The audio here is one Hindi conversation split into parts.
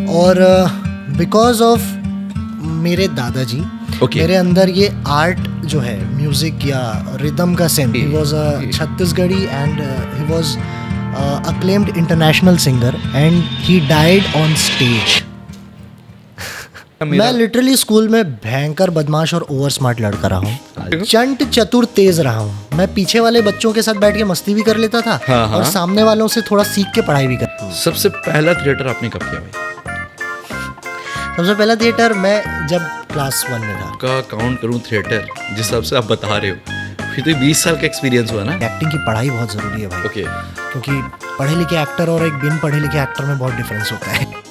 और बिकॉज ऑफ मेरे दादाजी मेरे अंदर ये आर्ट जो है म्यूजिक या रिदम का sense, he was a Chhattisgarhi and he was acclaimed international singer and he died on stage. मैं लिटरली स्कूल में भयंकर बदमाश और ओवर स्मार्ट लड़का रहा हूँ, चंट चतुर तेज रहा हूँ। मैं पीछे वाले बच्चों के साथ बैठ के मस्ती भी कर लेता था और सामने वालों से थोड़ा सीख के पढ़ाई भी करता। सबसे पहला थिएटर आपने कब किया भाई? सबसे पहला थिएटर मैं जब क्लास 1 में था। का काउंट करूँ थिएटर जिस हिसाब से आप बता रहे हो, फिर तो 20 साल का एक्सपीरियंस हुआ ना। एक्टिंग की पढ़ाई बहुत ज़रूरी है भाई। ओके। क्योंकि पढ़े लिखे एक्टर और एक बिन पढ़े लिखे एक्टर में बहुत डिफरेंस होता है।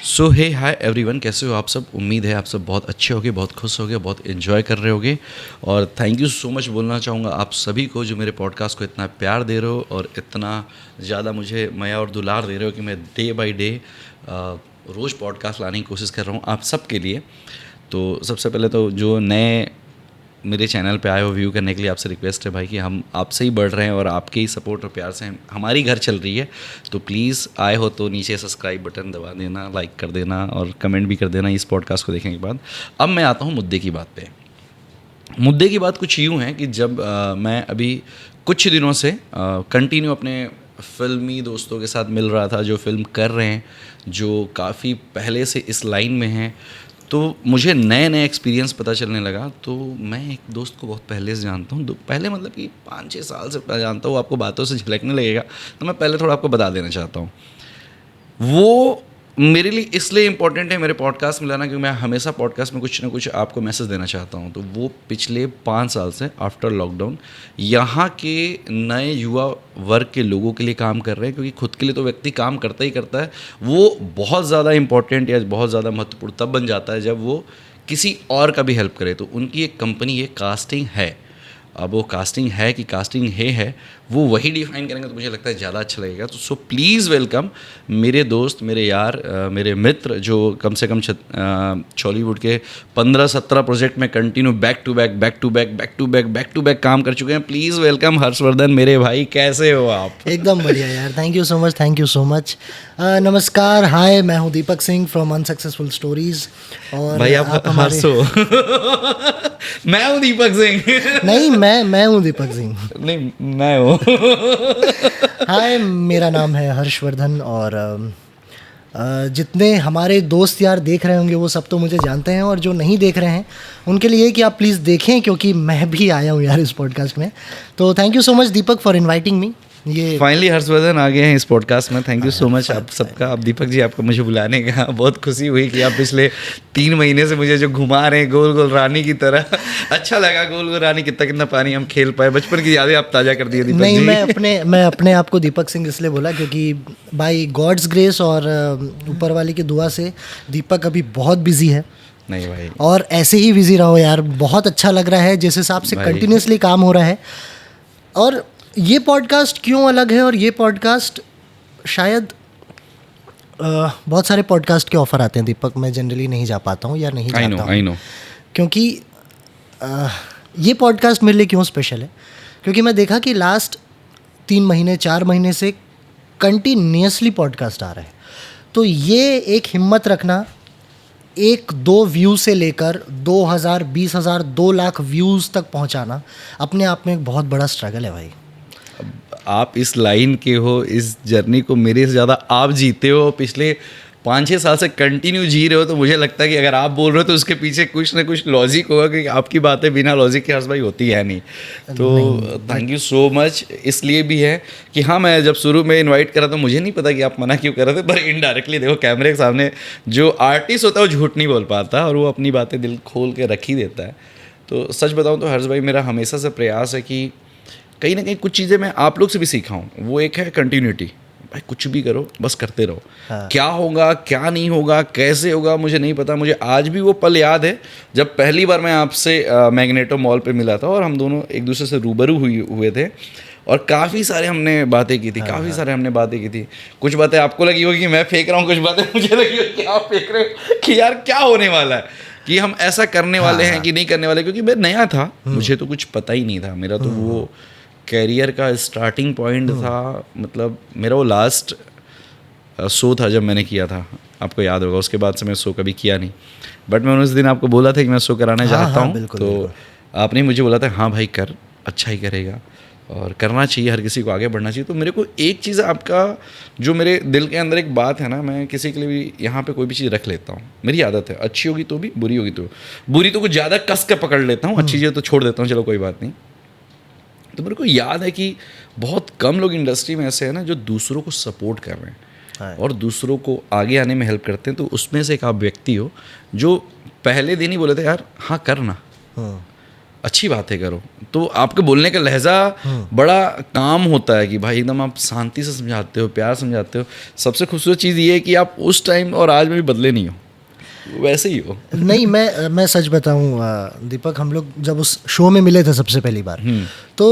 सो हे हाय एवरीवन, कैसे हो आप सब? उम्मीद है आप सब बहुत अच्छे होगे, बहुत खुश होगे, बहुत एंजॉय कर रहे होगे। और थैंक यू सो मच बोलना चाहूँगा आप सभी को जो मेरे पॉडकास्ट को इतना प्यार दे रहे हो और इतना ज़्यादा मुझे माया और दुलार दे रहे हो कि मैं डे बाय डे रोज़ पॉडकास्ट लाने की कोशिश कर रहा हूँ आप सब के लिए। तो सबसे पहले तो जो नए मेरे चैनल पे आए हो व्यू करने के लिए, आपसे रिक्वेस्ट है भाई कि हम आपसे ही बढ़ रहे हैं और आपके ही सपोर्ट और प्यार से हमारी घर चल रही है। तो प्लीज़ आए हो तो नीचे सब्सक्राइब बटन दबा देना, लाइक कर देना और कमेंट भी कर देना इस पॉडकास्ट को देखने के बाद। अब मैं आता हूँ मुद्दे की बात पे। मुद्दे की बात कुछ यूँ है कि जब मैं अभी कुछ दिनों से कंटिन्यू अपने फिल्मी दोस्तों के साथ मिल रहा था जो फिल्म कर रहे हैं, जो काफ़ी पहले से इस लाइन में हैं, तो मुझे नए नए एक्सपीरियंस पता चलने लगा। तो मैं एक दोस्त को बहुत पहले से जानता हूँ, पहले मतलब कि 5-6 साल से जानता हूँ, आपको बातों से झलकने लगेगा। तो मैं पहले थोड़ा आपको बता देना चाहता हूँ। वो मेरे लिए इसलिए इम्पॉर्टेंट है मेरे पॉडकास्ट में लाना क्योंकि मैं हमेशा पॉडकास्ट में कुछ ना कुछ आपको मैसेज देना चाहता हूँ। तो वो पिछले 5 साल से आफ्टर लॉकडाउन यहाँ के नए युवा वर्ग के लोगों के लिए काम कर रहे हैं, क्योंकि खुद के लिए तो व्यक्ति काम करता ही करता है। वो बहुत ज़्यादा इम्पॉर्टेंट या बहुत ज़्यादा महत्वपूर्ण तब बन जाता है जब वो किसी और का भी हेल्प करे। तो उनकी एक कंपनी है, कास्टिंग है। अब वो कास्टिंग है कि कास्टिंग है वो वही डिफाइन करेंगे तो मुझे लगता है ज़्यादा अच्छा लगेगा। तो सो प्लीज़ वेलकम मेरे दोस्त, मेरे यार, मेरे मित्र जो कम से कम चॉलीवुड के 15-17 प्रोजेक्ट में कंटिन्यू बैक टू बैक काम कर चुके हैं। प्लीज़ वेलकम हर्षवर्धन मेरे भाई, कैसे हो आप? एकदम बढ़िया यार, थैंक यू सो मच। नमस्कार, हाय, मैं हूँ Deepak Singh from unsuccessful stories. और भाई आप हंसो। मैं हूँ दीपक सिंह। नहीं, मैं हूँ दीपक सिंह। नहीं, मैं हूँ। हाय, मेरा नाम है हर्षवर्धन और जितने हमारे दोस्त यार देख रहे होंगे वो सब तो मुझे जानते हैं, और जो नहीं देख रहे हैं उनके लिए कि आप प्लीज़ देखें, क्योंकि मैं भी आया हूँ यार इस पॉडकास्ट में। तो thank you so much Deepak for inviting me. ये फाइनली हर्षवर्धन आ गए हैं इस पॉडकास्ट में। थैंक यू सो मच आप सबका। अब दीपक जी आपको मुझे बुलाने का बहुत खुशी हुई कि आप पिछले 3 महीने से मुझे जो घुमा रहे हैं गोल गोल रानी की तरह। अच्छा लगा, गोल गोल रानी कितना पानी हम खेल पाए, बचपन की यादें आप ताज़ा कर दिए दीपक नहीं, जी। मैं अपने आप को दीपक सिंह इसलिए बोला क्योंकि बाय गॉड्स ग्रेस और ऊपर वाले की दुआ से दीपक अभी बहुत बिजी है। नहीं भाई, और ऐसे ही बिजी रहो यार, बहुत अच्छा लग रहा है जिस हिसाब से कंटिन्यूसली काम हो रहा है। और ये पॉडकास्ट क्यों अलग है, और ये पॉडकास्ट शायद बहुत सारे पॉडकास्ट के ऑफ़र आते हैं दीपक, मैं जनरली नहीं जा पाता हूँ या नहीं जाता हूँ। I know. क्योंकि ये पॉडकास्ट मेरे लिए क्यों स्पेशल है, क्योंकि मैं देखा कि लास्ट 3 महीने 4 महीने से कंटिन्यूसली पॉडकास्ट आ रहे हैं। तो ये एक हिम्मत रखना, 1-2 व्यू से लेकर 2000, 20,000, 2 लाख व्यूज़ तक पहुंचाना अपने आप में एक बहुत बड़ा स्ट्रगल है भाई। आप इस लाइन के हो, इस जर्नी को मेरे से ज़्यादा आप जीते हो, पिछले 5-6 साल से कंटिन्यू जी रहे हो। तो मुझे लगता है कि अगर आप बोल रहे हो तो उसके पीछे कुछ ना कुछ लॉजिक होगा, क्योंकि आपकी बातें बिना लॉजिक के हर्ष भाई होती है नहीं। तो थैंक यू सो मच। इसलिए भी है कि हाँ, मैं जब शुरू में इनवाइट करा तो मुझे नहीं पता कि आप मना क्यों कर रहे थे, पर इनडायरेक्टली देखो कैमरे के सामने जो आर्टिस्ट होता है वो झूठ नहीं बोल पाता और वो अपनी बातें दिल खोल के रख ही देता है। तो सच बताऊँ तो हर्ष भाई, मेरा हमेशा से प्रयास है कि कहीं ना कहीं कुछ चीज़ें मैं आप लोग से भी सीखा हूँ। वो एक है कंटिन्यूटी। भाई कुछ भी करो, बस करते रहो। हाँ। क्या होगा क्या नहीं होगा कैसे होगा मुझे नहीं पता। मुझे आज भी वो पल याद है जब पहली बार मैं आपसे मैग्नेटो मॉल पे मिला था और हम दोनों एक दूसरे से रूबरू हुए थे और काफ़ी सारे हमने बातें की थी। हमने बातें की थी। कुछ बातें आपको लगी होगी कि मैं फेंक रहा हूँ, कुछ बातें मुझे लगी होगी कि आप फेंक रहे हो कि यार क्या होने वाला है। कि हम ऐसा करने वाले हैं कि नहीं करने वाले, क्योंकि मैं नया था, मुझे तो कुछ पता ही नहीं था। मेरा तो वो कैरियर का स्टार्टिंग पॉइंट था, मतलब मेरा वो लास्ट शो था जब मैंने किया था, आपको याद होगा। उसके बाद से मैं शो कभी किया नहीं, बट मैंने उस दिन आपको बोला था कि मैं शो कराने चाहता हूँ, तो आपने मुझे बोला था हाँ भाई कर, अच्छा ही करेगा और करना चाहिए, हर किसी को आगे बढ़ना चाहिए। तो मेरे को एक चीज़ आपका जो मेरे दिल के अंदर एक बात है ना, मैं किसी के लिए भी यहाँ पे कोई भी चीज़ रख लेता हूँ, मेरी आदत है, अच्छी होगी तो भी, बुरी होगी तो। बुरी तो कुछ ज़्यादा कस के पकड़ लेता हूँ, अच्छी चीज़ें तो छोड़ देता हूँ, चलो कोई बात नहीं। तो मेरे को याद है कि बहुत कम लोग इंडस्ट्री में ऐसे हैं ना जो दूसरों को सपोर्ट कर रहे हैं और दूसरों को आगे आने में हेल्प करते हैं। तो उसमें से एक आप व्यक्ति हो जो पहले दिन ही बोले थे यार हाँ करना, अच्छी बात है करो। तो आपके बोलने का लहजा बड़ा काम होता है कि भाई एकदम आप शांति से समझाते हो, प्यार समझाते हो। सबसे खूबसूरत चीज़ ये है कि आप उस टाइम और आज में भी बदले नहीं हो, वैसे ही हो। नहीं, मैं सच बताऊं दीपक, हम लोग जब उस शो में मिले थे सबसे पहली बार, तो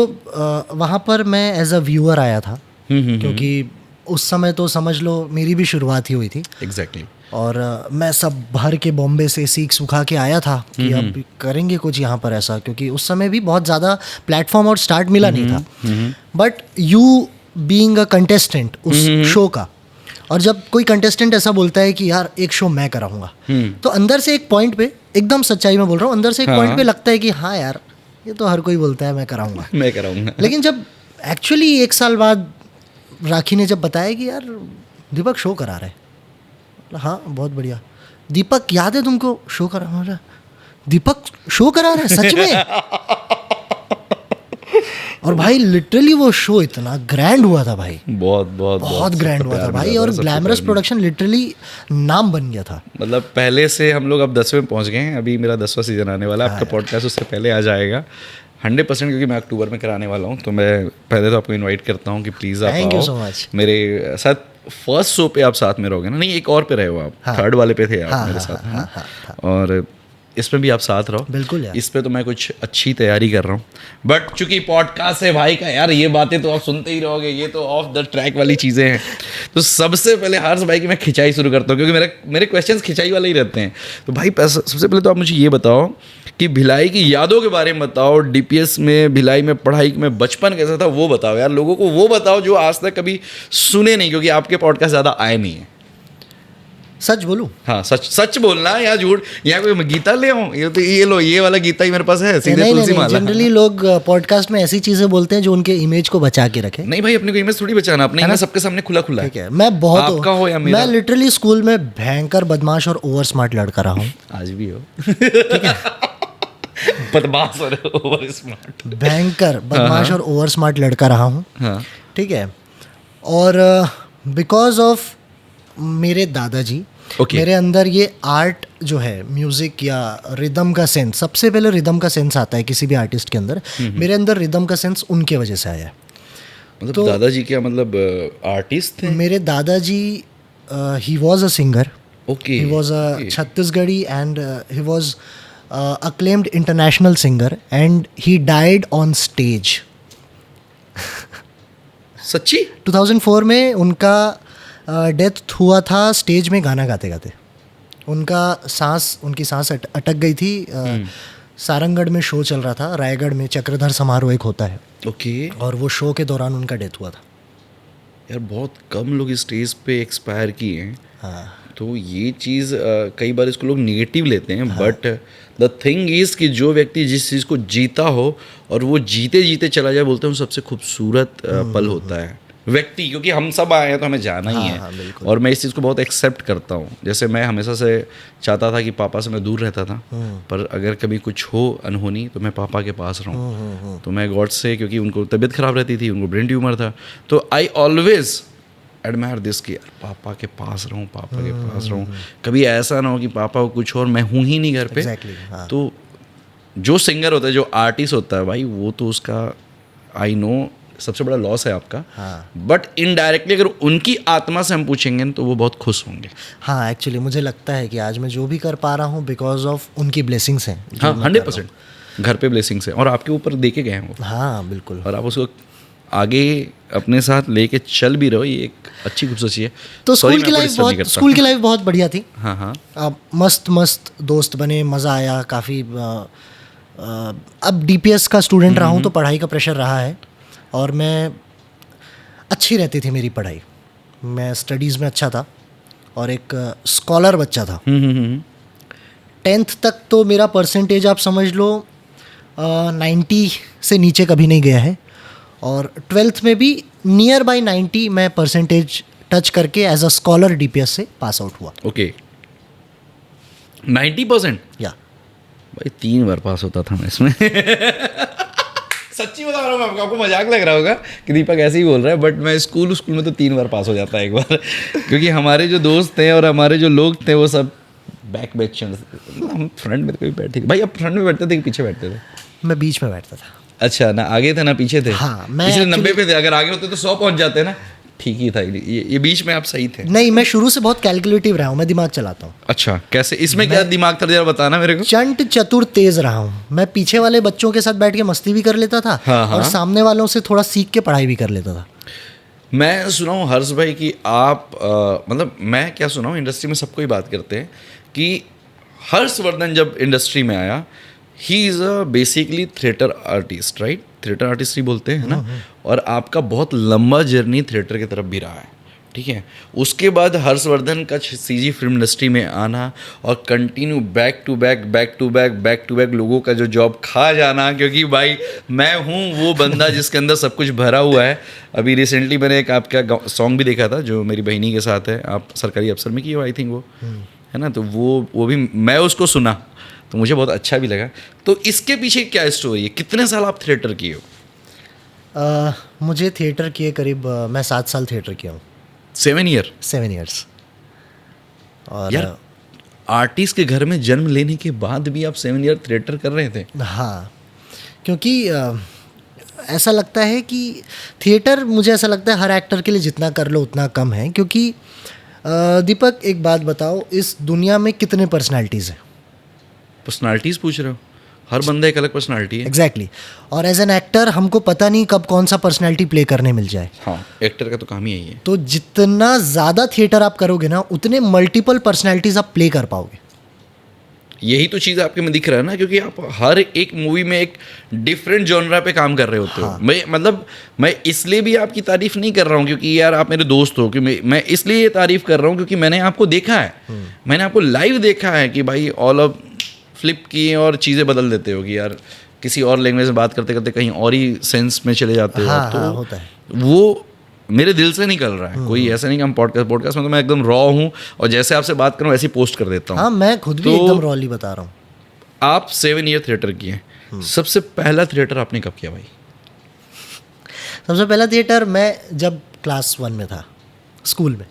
वहाँ पर मैं एज अ व्यूअर आया था, क्योंकि उस समय तो समझ लो मेरी भी शुरुआत ही हुई थी। एग्जैक्टली। और मैं सब भर के बॉम्बे से सीख सुखा के आया था कि अब करेंगे कुछ यहाँ पर ऐसा, क्योंकि उस समय भी बहुत ज़्यादा प्लेटफॉर्म और स्टार्ट मिला नहीं था। But you being a contestant उस शो का, और जब कोई कंटेस्टेंट ऐसा बोलता है कि यार एक शो मैं कराऊंगा, तो अंदर से एक पॉइंट पे, एकदम सच्चाई में बोल रहा हूँ, अंदर से एक पॉइंट पे लगता है कि हाँ यार ये तो हर कोई बोलता है मैं कराऊंगा मैं कराऊंगा। लेकिन जब एक्चुअली 1 साल बाद राखी ने जब बताया कि यार दीपक शो करा रहे, हाँ बहुत बढ़िया, दीपक याद है तुमको शो करा रहा, दीपक शो करा रहा है सच में। और भाई लिटरली वो शो इतना ग्रैंड हुआ था भाई, बहुत ग्रैंड हुआ था भाई, और ग्लैमरस प्रोडक्शन लिटरली नाम बन गया था। मतलब पहले से हम लोग अब 10वें में पहुंच गए हैं, अभी मेरा 10वां सीजन आने वाला है। आपका पॉडकास्ट उससे पहले आ जाएगा 100%, क्योंकि मैं अक्टूबर में कराने वाला हूँ। तो मैं पहले तो आपको इनवाइट करता हूँ कि प्लीज़ आप थैंक यू सो मच। मेरे साथ फर्स्ट शो पे आप साथ में रहोगे ना, नहीं एक और पे रहे हो आप, थर्ड वाले पे थे आप मेरे साथ, और इसमें भी आप साथ रहो। बिल्कुल यार। इस पे तो मैं कुछ अच्छी तैयारी कर रहा हूँ, बट चूंकि पॉडकास्ट है भाई का यार, ये बातें तो आप सुनते ही रहोगे, ये तो ऑफ द ट्रैक वाली चीज़ें हैं। तो सबसे पहले हर्ष भाई की मैं खिंचाई शुरू करता हूँ, क्योंकि मेरे क्वेश्चंस खिंचाई वाले ही रहते हैं। तो भाई सबसे पहले तो आप मुझे ये बताओ कि भिलाई की यादों के बारे में बताओ, डीपीएस में, भिलाई में पढ़ाई में बचपन कैसा था वो बताओ यार, लोगों को वो बताओ जो आज तक कभी सुने नहीं, क्योंकि आपके पॉडकास्ट ज़्यादा आए नहीं है। सच बोलूं? हाँ सच बोलना है या झूठ, या कोई गीता ले आऊं, ये तो ये लो, ये वाला गीता ही मेरे पास है, सीधे तुलसी माला। जनरली लोग पॉडकास्ट में ऐसी चीजें बोलते हैं जो उनके इमेज को बचा के रखे। नहीं भाई, अपने को इमेज थोड़ी बचाना, अपने इमेज सबके सामने खुला खुला है। ठीक है, मैं बहुत आपका हो या मेरा, मैं लिटरली स्कूल में भयंकर बदमाश और ओवर स्मार्ट लड़का रहा हूँ। आज भी हो। ठीक है। बदमाश और ओवर स्मार्ट, भयंकर बदमाश और ओवर स्मार्ट लड़का रहा हूँ। ठीक है, और बिकॉज ऑफ मेरे दादाजी, मेरे अंदर ये आर्ट जो है, म्यूजिक या रिदम का सेंस, सबसे पहले रिदम का सेंस आता है किसी भी आर्टिस्ट के अंदर। मेरे अंदर रिदम का सेंस उनके वजह से आया है। मतलब तो दादाजी क्या मतलब आर्टिस्ट थे? मेरे दादाजी he was a singer, he was a Chhattisgarhi and he was acclaimed international singer and he died on stage। सच्ची? 2004 में उनका डेथ हुआ था स्टेज में गाना गाते गाते। उनकी सांस अटक गई थी। सारंगगढ़ में शो चल रहा था, रायगढ़ में चक्रधर समारोह एक होता है, और वो शो के दौरान उनका डेथ हुआ था। यार बहुत कम लोग स्टेज पे एक्सपायर किए हैं। हाँ। तो ये चीज़ कई बार इसको लोग नेगेटिव लेते हैं, बट द थिंग इज़ कि जो व्यक्ति जिस चीज़ को जीता हो और वो जीते जीते चला जाए, बोलते हैं वो सबसे खूबसूरत पल होता है व्यक्ति, क्योंकि हम सब आए हैं तो हमें जाना ही है। और मैं इस चीज़ को बहुत एक्सेप्ट करता हूँ। जैसे मैं हमेशा से चाहता था कि पापा से मैं दूर रहता था, पर अगर कभी कुछ हो अनहोनी तो मैं पापा के पास रहूँ। तो मैं गॉड से, क्योंकि उनको तबीयत ख़राब रहती थी, उनको ब्रेन ट्यूमर था, तो आई ऑलवेज एडमायर दिस कि यार पापा के पास रहूँ, पापा के पास रहूँ। कभी ऐसा ना हो कि पापा को कुछ और मैं हूँ ही नहीं घर पे। हाँ। तो जो सिंगर होता है, जो आर्टिस्ट होता है भाई, वो तो उसका आई नो सबसे बड़ा लॉस है आपका। हाँ। बट इनडायरेक्टली अगर उनकी आत्मा से हम पूछेंगे तो वो बहुत खुश होंगे। हाँ, एक्चुअली मुझे लगता है कि आज मैं जो भी कर पा रहा हूँ बिकॉज ऑफ उनकी ब्लेसिंग्स हैं। हाँ, 100% घर पे ब्लेसिंग्स हैं, और आपके ऊपर देके गए हैं वो। हाँ बिल्कुल। और आप उसको आगे अपने साथ लेके चल भी रहो, ये एक अच्छी खूबसूरती है। तो Sorry, स्कूल की मैं आपको लाइफ disturb नहीं बहुत करता। स्कूल की लाइफ बहुत बढ़िया थी। हाँ हाँ। अब मस्त दोस्त बने, मज़ा आया काफ़ी। अब डीपीएस का स्टूडेंट रहा हूँ तो पढ़ाई का प्रेशर रहा है, और मैं अच्छी रहती थी मेरी पढ़ाई, मैं स्टडीज़ में अच्छा था और एक स्कॉलर बच्चा था। 10th तक तो मेरा परसेंटेज आप समझ लो 90 से नीचे कभी नहीं गया है, और 12th में भी नियर बाई 90 मैं परसेंटेज टच करके एज अ स्कॉलर डीपीएस से पास आउट हुआ। ओके 90%। या भाई 3 बार पास होता था मैं इसमें। सच्ची बता रहा हूँ मैं आपको, आपको मजाक लग रहा होगा कि दीपक ऐसे ही बोल रहा है, बट मैं स्कूल में तो 3 बार पास हो जाता है एक बार। क्योंकि हमारे जो दोस्त थे और हमारे जो लोग थे वो सब बैक बेंचर्स, हम फ्रंट में तो कभी बैठे थे। भाई आप फ्रंट में बैठते थे कि पीछे बैठते थे? मैं बीच में बैठता था। अच्छा, ना आगे थे ना पीछे थे? हाँ, मैं पिछले actually- 90 पे थे, अगर आगे होते तो 100 पहुंच जाते ना। ठीक ही था, ये बीच में आप सही थे। नहीं, मैं शुरू से बहुत कैलकुलेटिव रहा हूँ, मैं दिमाग चलाता हूँ। अच्छा, कैसे? इसमें क्या दिमाग था जरा बताना मेरे को। चंट चतुर तेज रहा हूँ मैं, पीछे वाले बच्चों के साथ बैठ के मस्ती भी कर लेता था, हाँ, हाँ। और सामने वालों से थोड़ा सीख के पढ़ाई भी कर लेता था। मैं सुना हूँ हर्ष भाई कि आप मतलब मैं क्या सुना हूँ, इंडस्ट्री में सबको ही बात करते हैं कि हर्षवर्धन जब इंडस्ट्री में आया, he is a basically theatre artist, right? Theatre artist ही बोलते हैं ना। और आपका बहुत लंबा जर्नी थिएटर की तरफ भी रहा है, ठीक है। उसके बाद हर्षवर्धन का सीजी फिल्म इंडस्ट्री में आना और कंटिन्यू बैक टू बैक लोगों का जो जॉब खा जाना, क्योंकि भाई मैं हूँ वो बंदा जिसके अंदर सब कुछ भरा हुआ है। अभी रिसेंटली मैंने एक आपका सॉन्ग भी देखा था जो मेरी बहनी के साथ है, आप सरकारी अफसर में किए हो आई थिंक वो, है ना। तो वो भी मैं उसको सुना तो मुझे बहुत अच्छा भी लगा। तो इसके पीछे क्या स्टोरी है? कितने साल आप थिएटर किए हो? मुझे थिएटर किए करीब मैं 7 साल थिएटर किया हूँ। 7 ईयर? 7 ईयर्स। और यार आर्टिस्ट के घर में जन्म लेने के बाद भी आप 7 ईयर थिएटर कर रहे थे? हाँ, क्योंकि ऐसा लगता है कि थिएटर, मुझे ऐसा लगता है हर एक्टर के लिए जितना कर लो उतना कम है। क्योंकि दीपक एक बात बताओ, इस दुनिया में कितने पर्सनालिटीज़ हैं? पर्सनालिटीज़ पूछ रहे हो? हर बंदा एक अलग पर्सनालिटी है। एग्जैक्टली और एज एन एक्टर हमको पता नहीं कब कौन सा पर्सनालिटी प्ले करने मिल जाए। हाँ, एक्टर का तो काम ही यही है। तो जितना ज़्यादा थिएटर आप करोगे ना, उतने मल्टीपल पर्सनालिटीज़ आप प्ले कर पाओगे। यही तो चीज़ आपके में दिख रहा है ना, क्योंकि आप हर एक मूवी में एक डिफरेंट जॉनरा पे काम कर रहे होते हो। मैं इसलिए भी आपकी तारीफ नहीं कर रहा हूँ क्योंकि यार आप मेरे दोस्त हो, कि मैं इसलिए ये तारीफ कर रहा हूँ क्योंकि मैंने आपको देखा है, मैंने आपको लाइव देखा है कि भाई ऑल ऑफ फ्लिप किए और चीज़ें बदल देते हो कि यार किसी और लैंग्वेज में बात करते करते कहीं और ही सेंस में चले जाते हो। हाँ, तो हाँ, होता है। वो मेरे दिल से निकल रहा है। कोई ऐसा नहीं कि हम पॉडकास्ट में तो मैं एकदम रॉ हूँ और जैसे आपसे बात करूँ ऐसे ही पोस्ट कर देता हूँ। हाँ, मैं खुद भी एकदम रॉली बता रहा हूँ। आप 7 ईयर थिएटर किए, सबसे पहला थिएटर आपने कब किया भाई? सबसे पहला थिएटर मैं जब क्लास 1 में था, स्कूल में।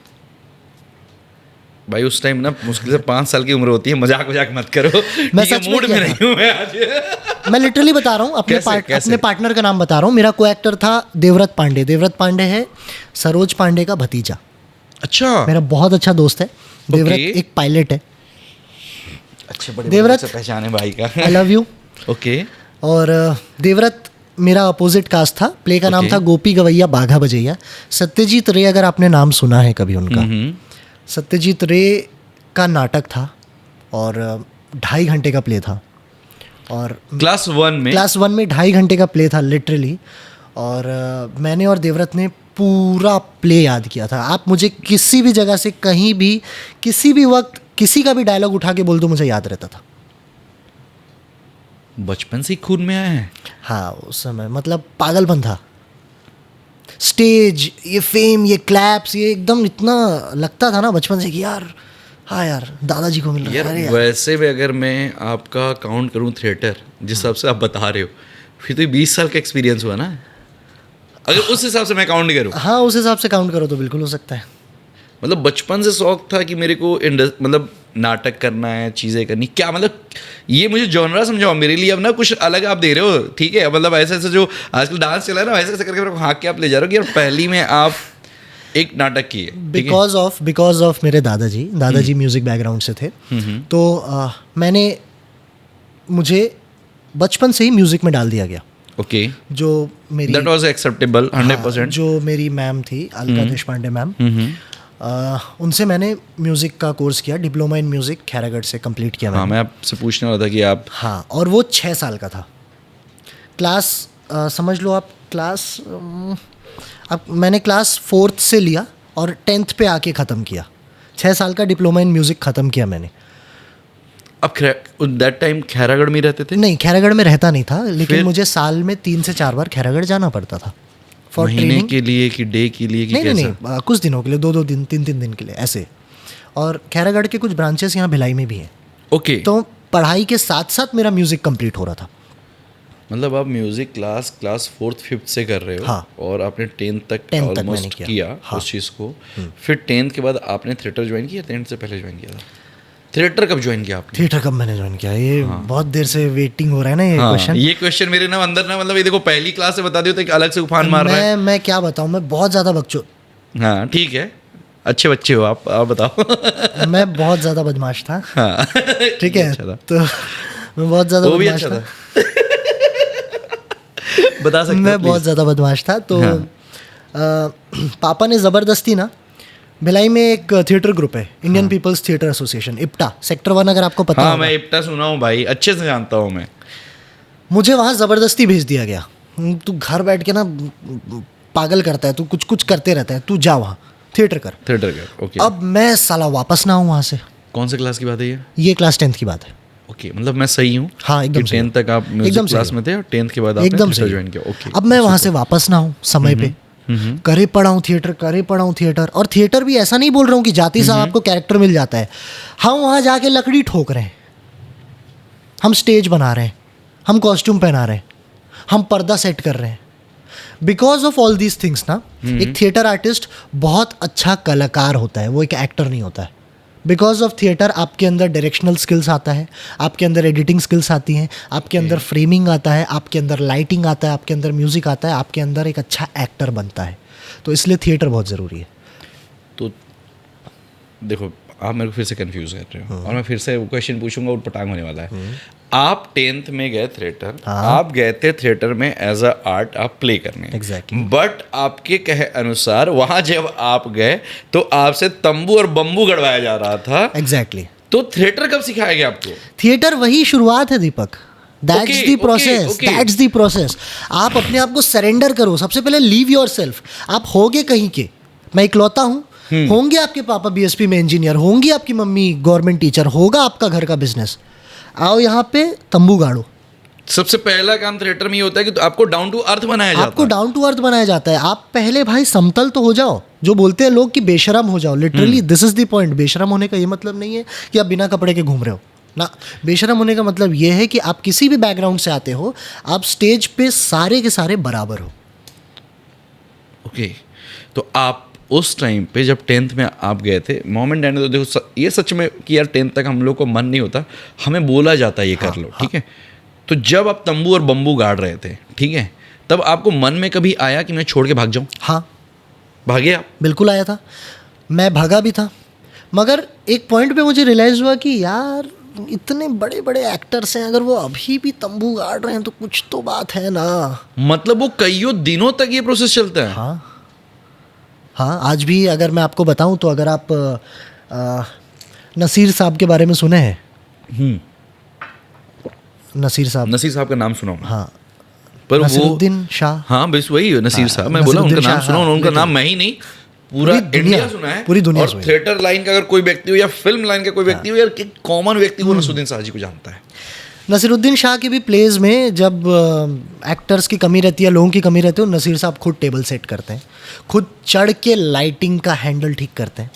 भाई उस टाइम ना मुश्किल से 5 साल की उम्र होती है, मजाक मत करो। मैं ठीक है, सच में मूड में किया नहीं हूँ मैं आज। मैं लिटरली बता रहा हूँ, कैसे? अपने पार्टनर का नाम बता रहा हूँ। मेरा को एक्टर था देवव्रत पांडे। देवव्रत पांडे है सरोज पांडे का भतीजा। अच्छा, मेरा बहुत अच्छा दोस्त है। देवव्रत एक पायलट है। अच्छे बड़े देवव्रत से पहचाने भाई का। आई लव यू। ओके। और देवव्रत मेरा अपोजिट कास्ट था। प्ले का नाम था गोपी गवैया बाघा बजैया। सत्यजीत रे, अगर आपने नाम सुना है कभी उनका, सत्यजीत रे का नाटक था और 2.5 घंटे का प्ले था। और क्लास 1 में 2.5 घंटे का प्ले था लिटरली। और मैंने और देवव्रत ने पूरा प्ले याद किया था। आप मुझे किसी भी जगह से कहीं भी किसी भी वक्त किसी का भी डायलॉग उठा के बोल दो, मुझे याद रहता था। बचपन से ही खून में आया है। हाँ, उस समय मतलब पागलपन था। स्टेज, ये फेम, ये क्लैप्स, ये एकदम इतना लगता था ना बचपन से कि यार, हाँ यार दादाजी को मिल रहा है। वैसे भी अगर मैं आपका काउंट करूं थिएटर जिस हिसाब से आप बता रहे हो, फिर तो 20 साल का एक्सपीरियंस हुआ ना, अगर उस हिसाब से मैं काउंट करूं। हाँ, उस हिसाब से काउंट करो तो बिल्कुल हो सकता है। मतलब बचपन से शौक था कि मेरे को मतलब नाटक करना है, चीज़ें करनी, क्या मतलब ये मुझे जॉनरा समझाओ। मेरे लिए अब ना कुछ अलग आप दे रहे हो, ठीक है। मतलब ऐसे ऐसे जो आजकल डांस चला है ना, ऐसे करके मेरे को हाँक के आप ले जा रहे हो कि यार पहली में आप एक नाटक किए। बिकॉज ऑफ मेरे दादाजी म्यूजिक बैकग्राउंड से थे। तो मुझे बचपन से ही म्यूजिक में डाल दिया गया। ओके, जो मेरी दैट वाज एक्सेप्टेबल 100%। जो मेरी मैम थी अलका देशपांडे मैम, उनसे मैंने म्यूज़िक का कोर्स किया, डिप्लोमा इन म्यूज़िक खैरागढ़ से कंप्लीट किया हाँ, मैंने। मैं आपसे पूछने वाला था कि आप हाँ, और वो 6 साल का था। क्लास समझ लो आप क्लास अब मैंने क्लास 4th से लिया और 10th पे आके ख़त्म किया। 6 साल का डिप्लोमा इन म्यूज़िक ख़त्म किया मैंने। अब दैट टाइम खैरागढ़ में ही रहते थे? नहीं, खैरागढ़ में रहता नहीं था, लेकिन फिर? मुझे साल में 3 से 4 बार खैरागढ़ जाना पड़ता था फॉर महीने ट्रेनिंग। के लिए कि डे के लिए कि नहीं कैसा? नहीं, कुछ दिनों के लिए, 2-2 दिन, 3-3 दिन के लिए ऐसे। और खैरागढ़ के कुछ ब्रांचेस यहाँ भिलाई में भी हैं। ओके, तो पढ़ाई के साथ साथ मेरा म्यूज़िक कंप्लीट हो रहा था। मतलब आप म्यूजिक क्लास 4th 5th से कर रहे हो। हाँ। और आपने 10th तक 10th तक मैंने ऑलमोस्ट किया। किया हाँ। उस चीज़ को। फिर 10th के बाद आपने थिएटर ज्वाइन किया? 10th से पहले ज्वाइन किया था? थिएटर कब ज्वाइन किया आपने? थिएटर कब मैंने ज्वाइन किया, ये बहुत देर से वेटिंग हो रहा है ना ये हाँ, क्वेश्चन। ये क्वेश्चन मेरे ना अंदर ना, मतलब ये देखो पहली क्लास से बता दियो तो एक अलग से उफान मार रहा है। मैं क्या बताऊँ, मैं बहुत ज़्यादा बकचोद, हाँ ठीक है, अच्छे बच्चे हो आप बताओ। मैं बहुत ज़्यादा बदमाश था। हाँ ठीक है, अच्छा था। तो मैं बहुत ज़्यादा वो भी बदमाश अच्छा था। बता सकते मैं हो बहुत ज़्यादा बदमाश था। तो हाँ। पापा ने ज़बरदस्ती ना, भिलाई में एक थिएटर ग्रुप है, Indian people's theatre association, IPTA, sector 1 अगर आपको पता हाँ, होगा। मैं इप्टा सुना हूँ भाई, अच्छे से जानता हूँ मैं। मुझे वहाँ ज़बरदस्ती भेज दिया गया, तू घर बैठ के ना पागल करता है, तू कुछ कुछ करते रहता है, तू जा वहाँ थिएटर कर। थिएटर का ओके। अब मैं साला वापस ना आऊँ वहाँ से। कौन से क्लास की बात है ये? ये क्लास 10th की बात है। ओके, मतलब मैं सही हूँ? हाँ, एकदम सही। 10th तक आप म्यूजिक एकदम क्लास सही। में थे और 10th के बाद आपने एकदम थिएटर सही। ज्वाइन किया। ओके, अब मैं वहाँ से वापस ना आऊँ समय पे, करे पड़ा हूँ थिएटर। और थिएटर भी ऐसा नहीं बोल रहा हूँ कि जाति साहब आपको कैरेक्टर मिल जाता है। हम वहाँ जाके लकड़ी ठोक रहे हैं, हम स्टेज बना रहे हैं, हम कॉस्ट्यूम पहना रहे हैं, हम पर्दा सेट कर रहे हैं। Because of all these things ना, एक थिएटर आर्टिस्ट बहुत अच्छा कलाकार होता है, वो एक एक्टर नहीं होता है। बिकॉज ऑफ थिएटर आपके अंदर डायरेक्शनल स्किल्स आता है, आपके अंदर एडिटिंग स्किल्स आती हैं, आपके अंदर फ्रेमिंग आता है, आपके अंदर लाइटिंग आता है, आपके अंदर म्यूज़िक आता है, आपके अंदर एक अच्छा एक्टर बनता है। तो इसलिए थिएटर बहुत ज़रूरी है। तो देखो आप मेरे को फिर से कंफ्यूज कर रहे हो और मैं फिर से वो क्वेश्चन पूछूंगा और पटांग होने वाला है। आप 10th में गए थिएटर, आप गए थे थिएटर में एज अ आर्ट आप प्ले करने। Exactly. बट आपके कहे अनुसार वहां जब आप गए तो आपसे तंबू और बम्बू गड़वाया जा रहा था। एग्जैक्टली। तो थिएटर कब सिखाया गया आपको? थिएटर वही शुरुआत है Deepak. That's Okay, the okay, process, okay. That's the process. आप अपने आप को सरेंडर करो, सबसे पहले लीव योर सेल्फ। आप होगे कहीं के, मैं इकलौता हूँ, होंगे आपके पापा बीएसपी में इंजीनियर, होंगी आपकी मम्मी गवर्नमेंट टीचर, होगा आपका घर का बिजनेस। आओ यहाँ पे तंबू गाड़ो। सबसे पहला काम थिएटर में ये होता है कि तो आपको डाउन टू अर्थ बनाया जाता है। आपको डाउन टू अर्थ बनाया जाता है। आप पहले भाई समतल तो हो जाओ। जो बोलते हैं लोग कि बेशरम हो जाओ, literally this is the point. बेशरम होने का ये मतलब नहीं है कि आप बिना कपड़े के घूम रहे हो ना। बेशरम होने का मतलब ये है कि आप किसी भी बैकग्राउंड से आते हो, आप स्टेज पे सारे के सारे बराबर हो। ओके, तो आप उस टाइम पे जब 10th में आप गए थे, मोमेंट एंड तो देखो ये सच में कि यार 10th तक हम लोग को मन नहीं होता, हमें बोला जाता है ये कर लो, ठीक है। तो जब आप तंबू और बम्बू गाड़ रहे थे, ठीक है, तब आपको मन में कभी आया कि मैं छोड़ के भाग जाऊं? हाँ, भागे आप? बिल्कुल आया था, मैं भागा भी था। मगर एक पॉइंट पे मुझे रियलाइज़ हुआ कि यार इतने बड़े बड़े एक्टर्स हैं, अगर वो अभी भी तंबू गाड़ रहे हैं तो कुछ तो बात है ना। मतलब वो कईयों दिनों तक ये प्रोसेस चलता है? हाँ हाँ, आज भी अगर मैं आपको बताऊं तो अगर आप नसीर साहब के बारे में सुने हैं? नसीर साहब का नाम सुना हूं। हाँ, पर वो नसीरुद्दीन शाह। हाँ बस वही है नसीर साहब, मैं बोला उनका नाम सुना, उनका नाम मैं ही नहीं पूरा इंडिया सुना है, पूरी दुनिया और थिएटर लाइन का अगर कोई व्यक्ति हो या फिल्म लाइन का कोई व्यक्ति हो, यार कॉमन व्यक्ति वो नसीरुद्दीन शाह जी को जानता है। नसीरुद्दीन शाह के भी प्लेज में जब एक्टर्स की कमी रहती है, लोगों की कमी रहती है, नसीर साहब खुद टेबल सेट करते हैं, खुद चढ़ के लाइटिंग का हैंडल ठीक करते हैं।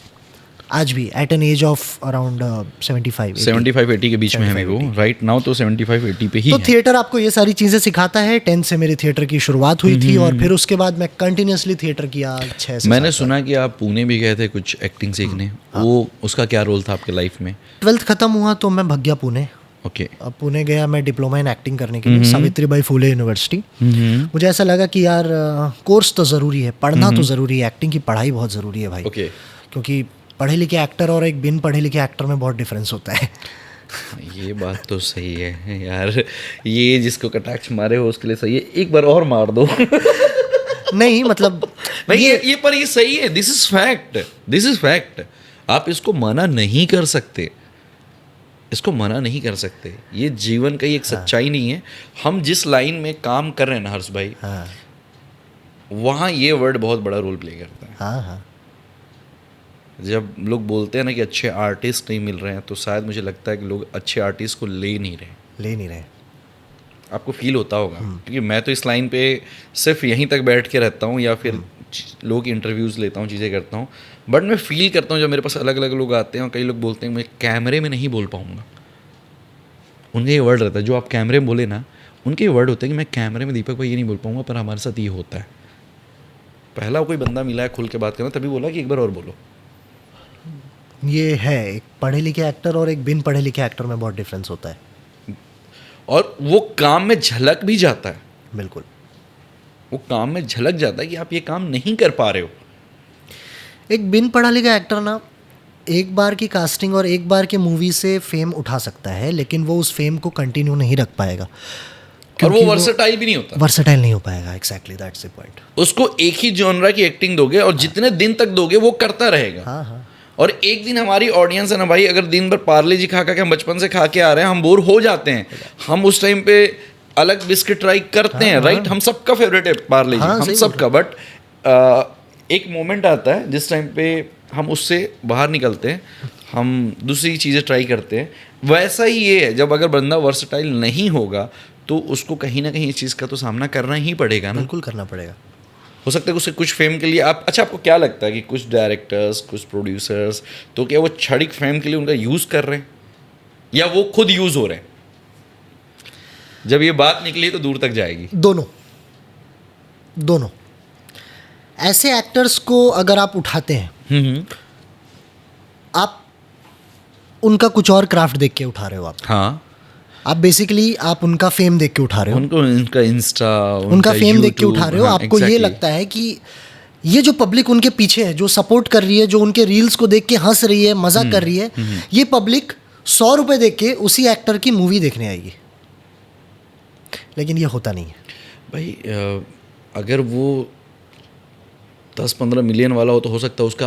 आज भी at an age of around 75-80 के बीच में है वो राइट नाउ, तो 75-80 पे ही तो है। थिएटर आपको ये सारी चीज़ें सिखाता है। 10 से मेरी थिएटर की शुरुआत हुई थी और फिर उसके बाद मैं कंटिन्यूसली थिएटर किया 6 से मैंने सुना कि आप पुणे भी गए थे कुछ एक्टिंग सीखने, वो उसका क्या रोल था आपके लाइफ में? 12th खत्म हुआ तो मैं भग गया पुणे। ओके, अब पुणे गया मैं डिप्लोमा इन एक्टिंग करने के लिए, सावित्रीबाई फुले यूनिवर्सिटी। मुझे ऐसा लगा कि यार कोर्स तो ज़रूरी है, पढ़ना तो ज़रूरी है, एक्टिंग की पढ़ाई बहुत ज़रूरी है भाई। ओके, क्योंकि पढ़े लिखे एक्टर और एक बिन पढ़े लिखे एक्टर में बहुत डिफरेंस होता है। ये बात तो सही है यार, ये जिसको कटाक्ष मारे हो उसके लिए सही है, एक बार और मार दो। नहीं मतलब नहीं ये पर ये सही है, this is fact, this is fact. आप इसको मना नहीं कर सकते, इसको मना नहीं कर सकते, ये जीवन का ही एक सच्चाई नहीं है। हम जिस लाइन में काम कर रहे हैं ना हर्ष भाई, हाँ वहाँ ये वर्ड बहुत बड़ा रोल प्ले करता है। हाँ हाँ जब लोग बोलते हैं ना कि अच्छे आर्टिस्ट नहीं मिल रहे हैं, तो शायद मुझे लगता है कि लोग अच्छे आर्टिस्ट को ले नहीं रहे। ले नहीं रहे। आपको फील होता होगा, क्योंकि मैं तो इस लाइन पे सिर्फ यहीं तक बैठ के रहता हूँ या फिर लोग इंटरव्यूज़ लेता हूँ, चीज़ें करता हूँ, बट मैं फील करता हूँ जब मेरे पास अलग अलग लोग आते हैं और कई लोग बोलते हैं मैं कैमरे में नहीं बोल पाऊँगा। उनका ये वर्ड रहता है, जो आप कैमरे में बोले ना, उनके ये वर्ड होते हैं कि मैं कैमरे में दीपक भाई ये नहीं बोल पाऊँगा, पर हमारे साथ ये होता है। पहला कोई बंदा मिला है खुल के बात करना, तभी बोला कि एक बार और बोलो। ये है, एक पढ़े लिखे एक्टर और एक बिन पढ़े लिखे एक्टर में बहुत डिफरेंस होता है। और वो काम में झलक भी जाता है, बिल्कुल। वो काम में झलक जाता है कि आप ये काम नहीं कर पा रहे हो। एक बिन पढ़ा लिखा एक्टर ना एक बार की कास्टिंग और एक बार की मूवी से फेम उठा सकता है, लेकिन वो उस फेम को कंटिन्यू नहीं रख पाएगा, और वो वर्सेटाइल भी नहीं होता, वर्सेटाइल नहीं हो पाएगा। Exactly that's the point. उसको एक ही जॉनरा की एक्टिंग दोगे और जितने दिन तक दोगे वो करता रहेगा। हाँ हाँ और एक दिन हमारी ऑडियंस है ना भाई, अगर दिन भर पार्ले जी खा के हम बचपन से खा के आ रहे हैं, हम बोर हो जाते हैं, हम उस टाइम पे अलग बिस्किट ट्राई करते हैं, राइट? हम सबका फेवरेट है पार्ले जी, हम सबका, बट एक मोमेंट आता है जिस टाइम पे हम उससे बाहर निकलते हैं, हम दूसरी चीज़ें ट्राई करते हैं। वैसा ही ये है, जब अगर बंदा वर्सेटाइल नहीं होगा तो उसको कहीं ना कहीं इस चीज़ का तो सामना करना ही पड़ेगा ना। बिल्कुल करना पड़ेगा। हो सकता है कि उसे कुछ फेम के लिए आप, अच्छा आपको क्या लगता है कि कुछ डायरेक्टर्स, कुछ प्रोड्यूसर्स, तो क्या वो क्षणिक फेम के लिए उनका यूज़ कर रहे हैं या वो खुद यूज़ हो रहे हैं? जब ये बात निकली तो दूर तक जाएगी। दोनों दोनों ऐसे एक्टर्स को अगर आप उठाते हैं, आप उनका कुछ और क्राफ्ट देख के उठा रहे हो। आप बेसिकली आप उनका फेम देख के उठा रहे हो, उनको उनका इंस्टा, उनका फेम देख के उठा रहे हो। हाँ, आपको ये लगता है कि ये जो पब्लिक उनके पीछे है, जो सपोर्ट कर रही है, जो उनके रील्स को देख के हंस रही है, मजा कर रही है, ये पब्लिक 100 रुपए देख के उसी एक्टर की मूवी देखने आएगी। लेकिन ये होता नहीं है भाई। अगर वो 10-15 मिलियन वाला हो तो हो सकता है उसका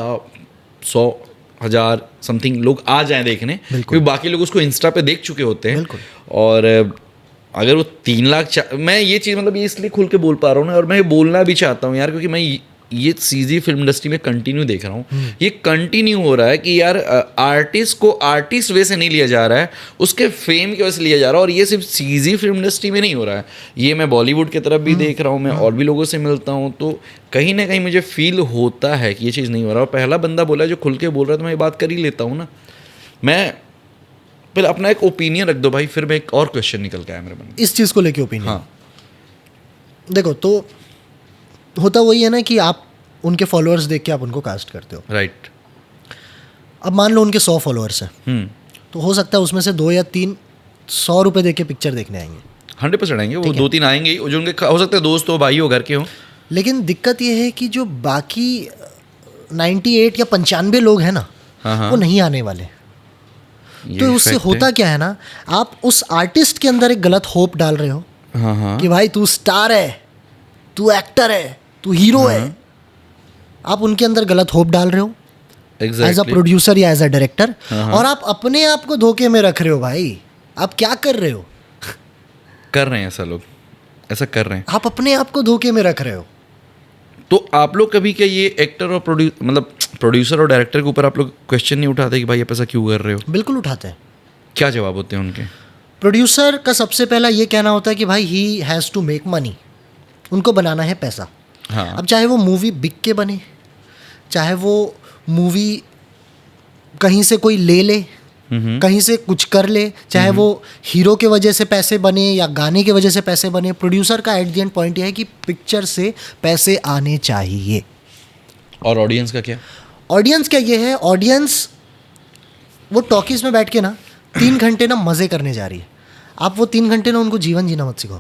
100,000 समथिंग लोग आ जाएं देखने, क्योंकि बाकी लोग उसको इंस्टा पे देख चुके होते हैं। और अगर वो 3 लाख, मैं ये चीज़ मतलब ये इसलिए खुल के बोल पा रहा हूँ ना, और मैं ये बोलना भी चाहता हूँ यार, क्योंकि मैं ये सीधी फिल्म इंडस्ट्री में कंटिन्यू देख रहा हूँ। ये कंटिन्यू हो रहा है कि यार आर्टिस्ट को आर्टिस्ट वे से नहीं लिया जा रहा है, उसके फेम की वजह से लिया जा रहा है। और ये सिर्फ सीधी फिल्म इंडस्ट्री में नहीं हो रहा है, ये मैं बॉलीवुड की तरफ भी देख रहा हूँ, मैं और भी लोगों से मिलता हूँ, तो कहीं ना कहीं मुझे फील होता है कि ये चीज़ नहीं हो रहा। और पहला बंदा बोला जो खुल के बोल रहा है, तो मैं ये बात कर ही लेता हूँ ना। मैं पहले अपना एक ओपिनियन रख दो भाई, फिर मैं एक और क्वेश्चन निकल के आया मेरे मन में इस चीज़ को लेके ओपिनियन। हाँ देखो, तो होता वही है ना कि आप उनके फॉलोअर्स देख के आप उनको कास्ट करते हो, राइट। अब मान लो उनके 100 फॉलोअर्स हैं, तो हो सकता है उसमें से 2 या 3 100 रुपए दे के पिक्चर देखने आएंगे। 100% आएंगे, वो 2-3 आएंगे ही, जो उनके हो सकता है दोस्त हो, भाई हो, घर के हो। लेकिन दिक्कत ये है कि जो बाकी 98 या 95 लोग हैं ना, वो नहीं आने वाले। तो उससे होता क्या है ना, आप उस आर्टिस्ट के अंदर एक गलत होप डाल रहे हो कि भाई तू स्टार है, तू एक्टर है, तू हीरो है। आप उनके अंदर गलत होप डाल रहे हो एज अ प्रोड्यूसर या एज अ डायरेक्टर, और आप अपने आप को धोखे में रख रहे हो। भाई आप क्या कर रहे हो? कर रहे हैं ऐसा, लोग ऐसा कर रहे हैं, आप अपने आप को धोखे में रख रहे हो। तो आप लोग कभी क्या ये एक्टर और प्रोड्यूसर और डायरेक्टर के ऊपर आप लोग क्वेश्चन नहीं उठाते कि भाई आप ऐसा क्यों कर रहे हो? बिल्कुल उठाते हैं। क्या जवाब होते हैं उनके? प्रोड्यूसर का सबसे पहला ये कहना होता है कि भाई ही हैज़ टू मेक मनी, उनको बनाना है पैसा। हाँ। अब चाहे वो मूवी बिक के बने, चाहे वो मूवी कहीं से कोई ले कहीं से कुछ कर ले, चाहे वो हीरो के वजह से पैसे बने या गाने के वजह से पैसे बने, प्रोड्यूसर का एट द एंड पॉइंट यह है कि पिक्चर से पैसे आने चाहिए। और ऑडियंस का क्या? ऑडियंस क्या ये है, ऑडियंस वो टॉकीज में बैठ के ना 3 घंटे ना मज़े करने जा रही है। आप वो 3 घंटे ना उनको जीवन जीना मत सिखाओ।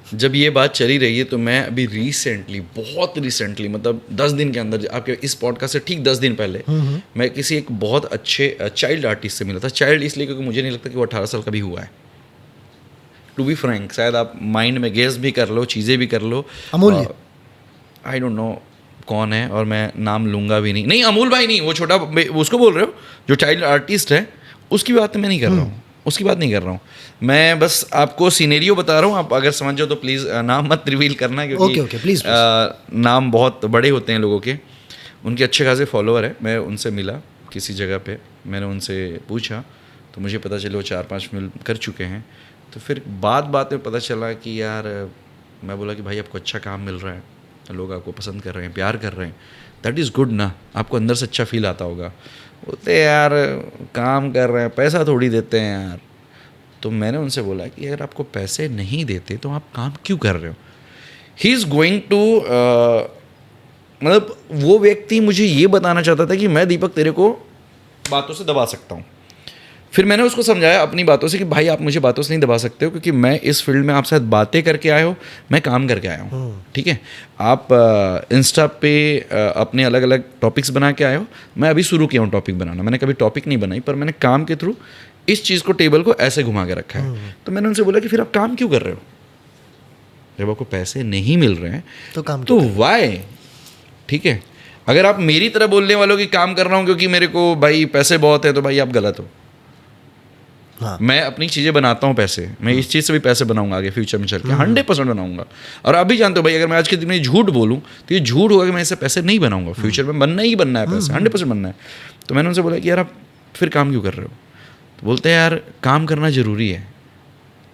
जब ये बात चली रही है तो मैं अभी रिसेंटली, बहुत रिसेंटली, मतलब 10 दिन के अंदर, आपके इस पॉडकास्ट से ठीक 10 दिन पहले मैं किसी एक बहुत अच्छे चाइल्ड आर्टिस्ट से मिला था। चाइल्ड इसलिए क्योंकि मुझे नहीं लगता कि वो 18 साल का भी हुआ है, टू बी फ्रैंक। शायद आप माइंड में गेस भी कर लो, चीज़ें भी कर लो। अमूल्य। आई डोंट नो कौन है, और मैं नाम लूँगा भी नहीं। नहीं, अमूल भाई नहीं, वो छोटा, उसको बोल रहे हो जो चाइल्ड आर्टिस्ट है, उसकी बात मैं नहीं कर रहा हूँ, उसकी बात नहीं कर रहा हूँ। मैं बस आपको सीनेरियो बता रहा हूँ, आप अगर समझ जाओ तो प्लीज़ नाम मत रिवील करना, क्योंकि ओके प्लीज़। नाम बहुत बड़े होते हैं लोगों के। उनके अच्छे खासे फॉलोअर है। मैं उनसे मिला किसी जगह पे, मैंने उनसे पूछा तो मुझे पता चला वो 4-5 मिल कर चुके हैं। तो फिर बात में पता चला कि यार, मैं बोला कि भाई आपको अच्छा काम मिल रहा है, लोग आपको पसंद कर रहे हैं, प्यार कर रहे हैं, दैट इज़ गुड ना, आपको अंदर से अच्छा फील आता होगा। बोलते यार काम कर रहे हैं, पैसा थोड़ी देते हैं यार। तो मैंने उनसे बोला कि अगर आपको पैसे नहीं देते तो आप काम क्यों कर रहे हो? ही इज़ गोइंग टू, मतलब वो व्यक्ति मुझे ये बताना चाहता था कि मैं दीपक तेरे को बातों से दबा सकता हूँ। फिर मैंने उसको समझाया अपनी बातों से कि भाई आप मुझे बातों से नहीं दबा सकते हो, क्योंकि मैं इस फील्ड में आपके साथ बातें करके आया हो, मैं काम करके आया हूँ। ठीक है, आप इंस्टा पे अपने अलग अलग टॉपिक्स बना के आए हो, मैं अभी शुरू किया हूँ टॉपिक बनाना। मैंने कभी टॉपिक नहीं बनाई, पर मैंने काम के थ्रू इस चीज़ को, टेबल को ऐसे घुमा के रखा है। तो मैंने उनसे बोला कि फिर आप काम क्यों कर रहे हो? जब आपको पैसे नहीं मिल रहे हैं तो वाई? ठीक है, अगर आप मेरी तरह बोलने वालों की काम कर रहा हूँ क्योंकि मेरे को भाई पैसे बहुत है, तो भाई आप गलत हो। हाँ। मैं अपनी चीज़ें बनाता हूँ पैसे, मैं इस चीज़ से भी पैसे बनाऊंगा आगे फ्यूचर में चल के, 100% बनाऊंगा। और आप भी जानते हो भाई, अगर मैं आज के दिन में झूठ बोलूँ तो ये झूठ होगा कि मैं इससे पैसे नहीं बनाऊंगा, फ्यूचर में बनना ही बनना है पैसे, 100% बनना है। तो मैंने उनसे बोला कि यार आप फिर काम क्यों कर रहे हो? तो बोलते हैं यार काम करना ज़रूरी है।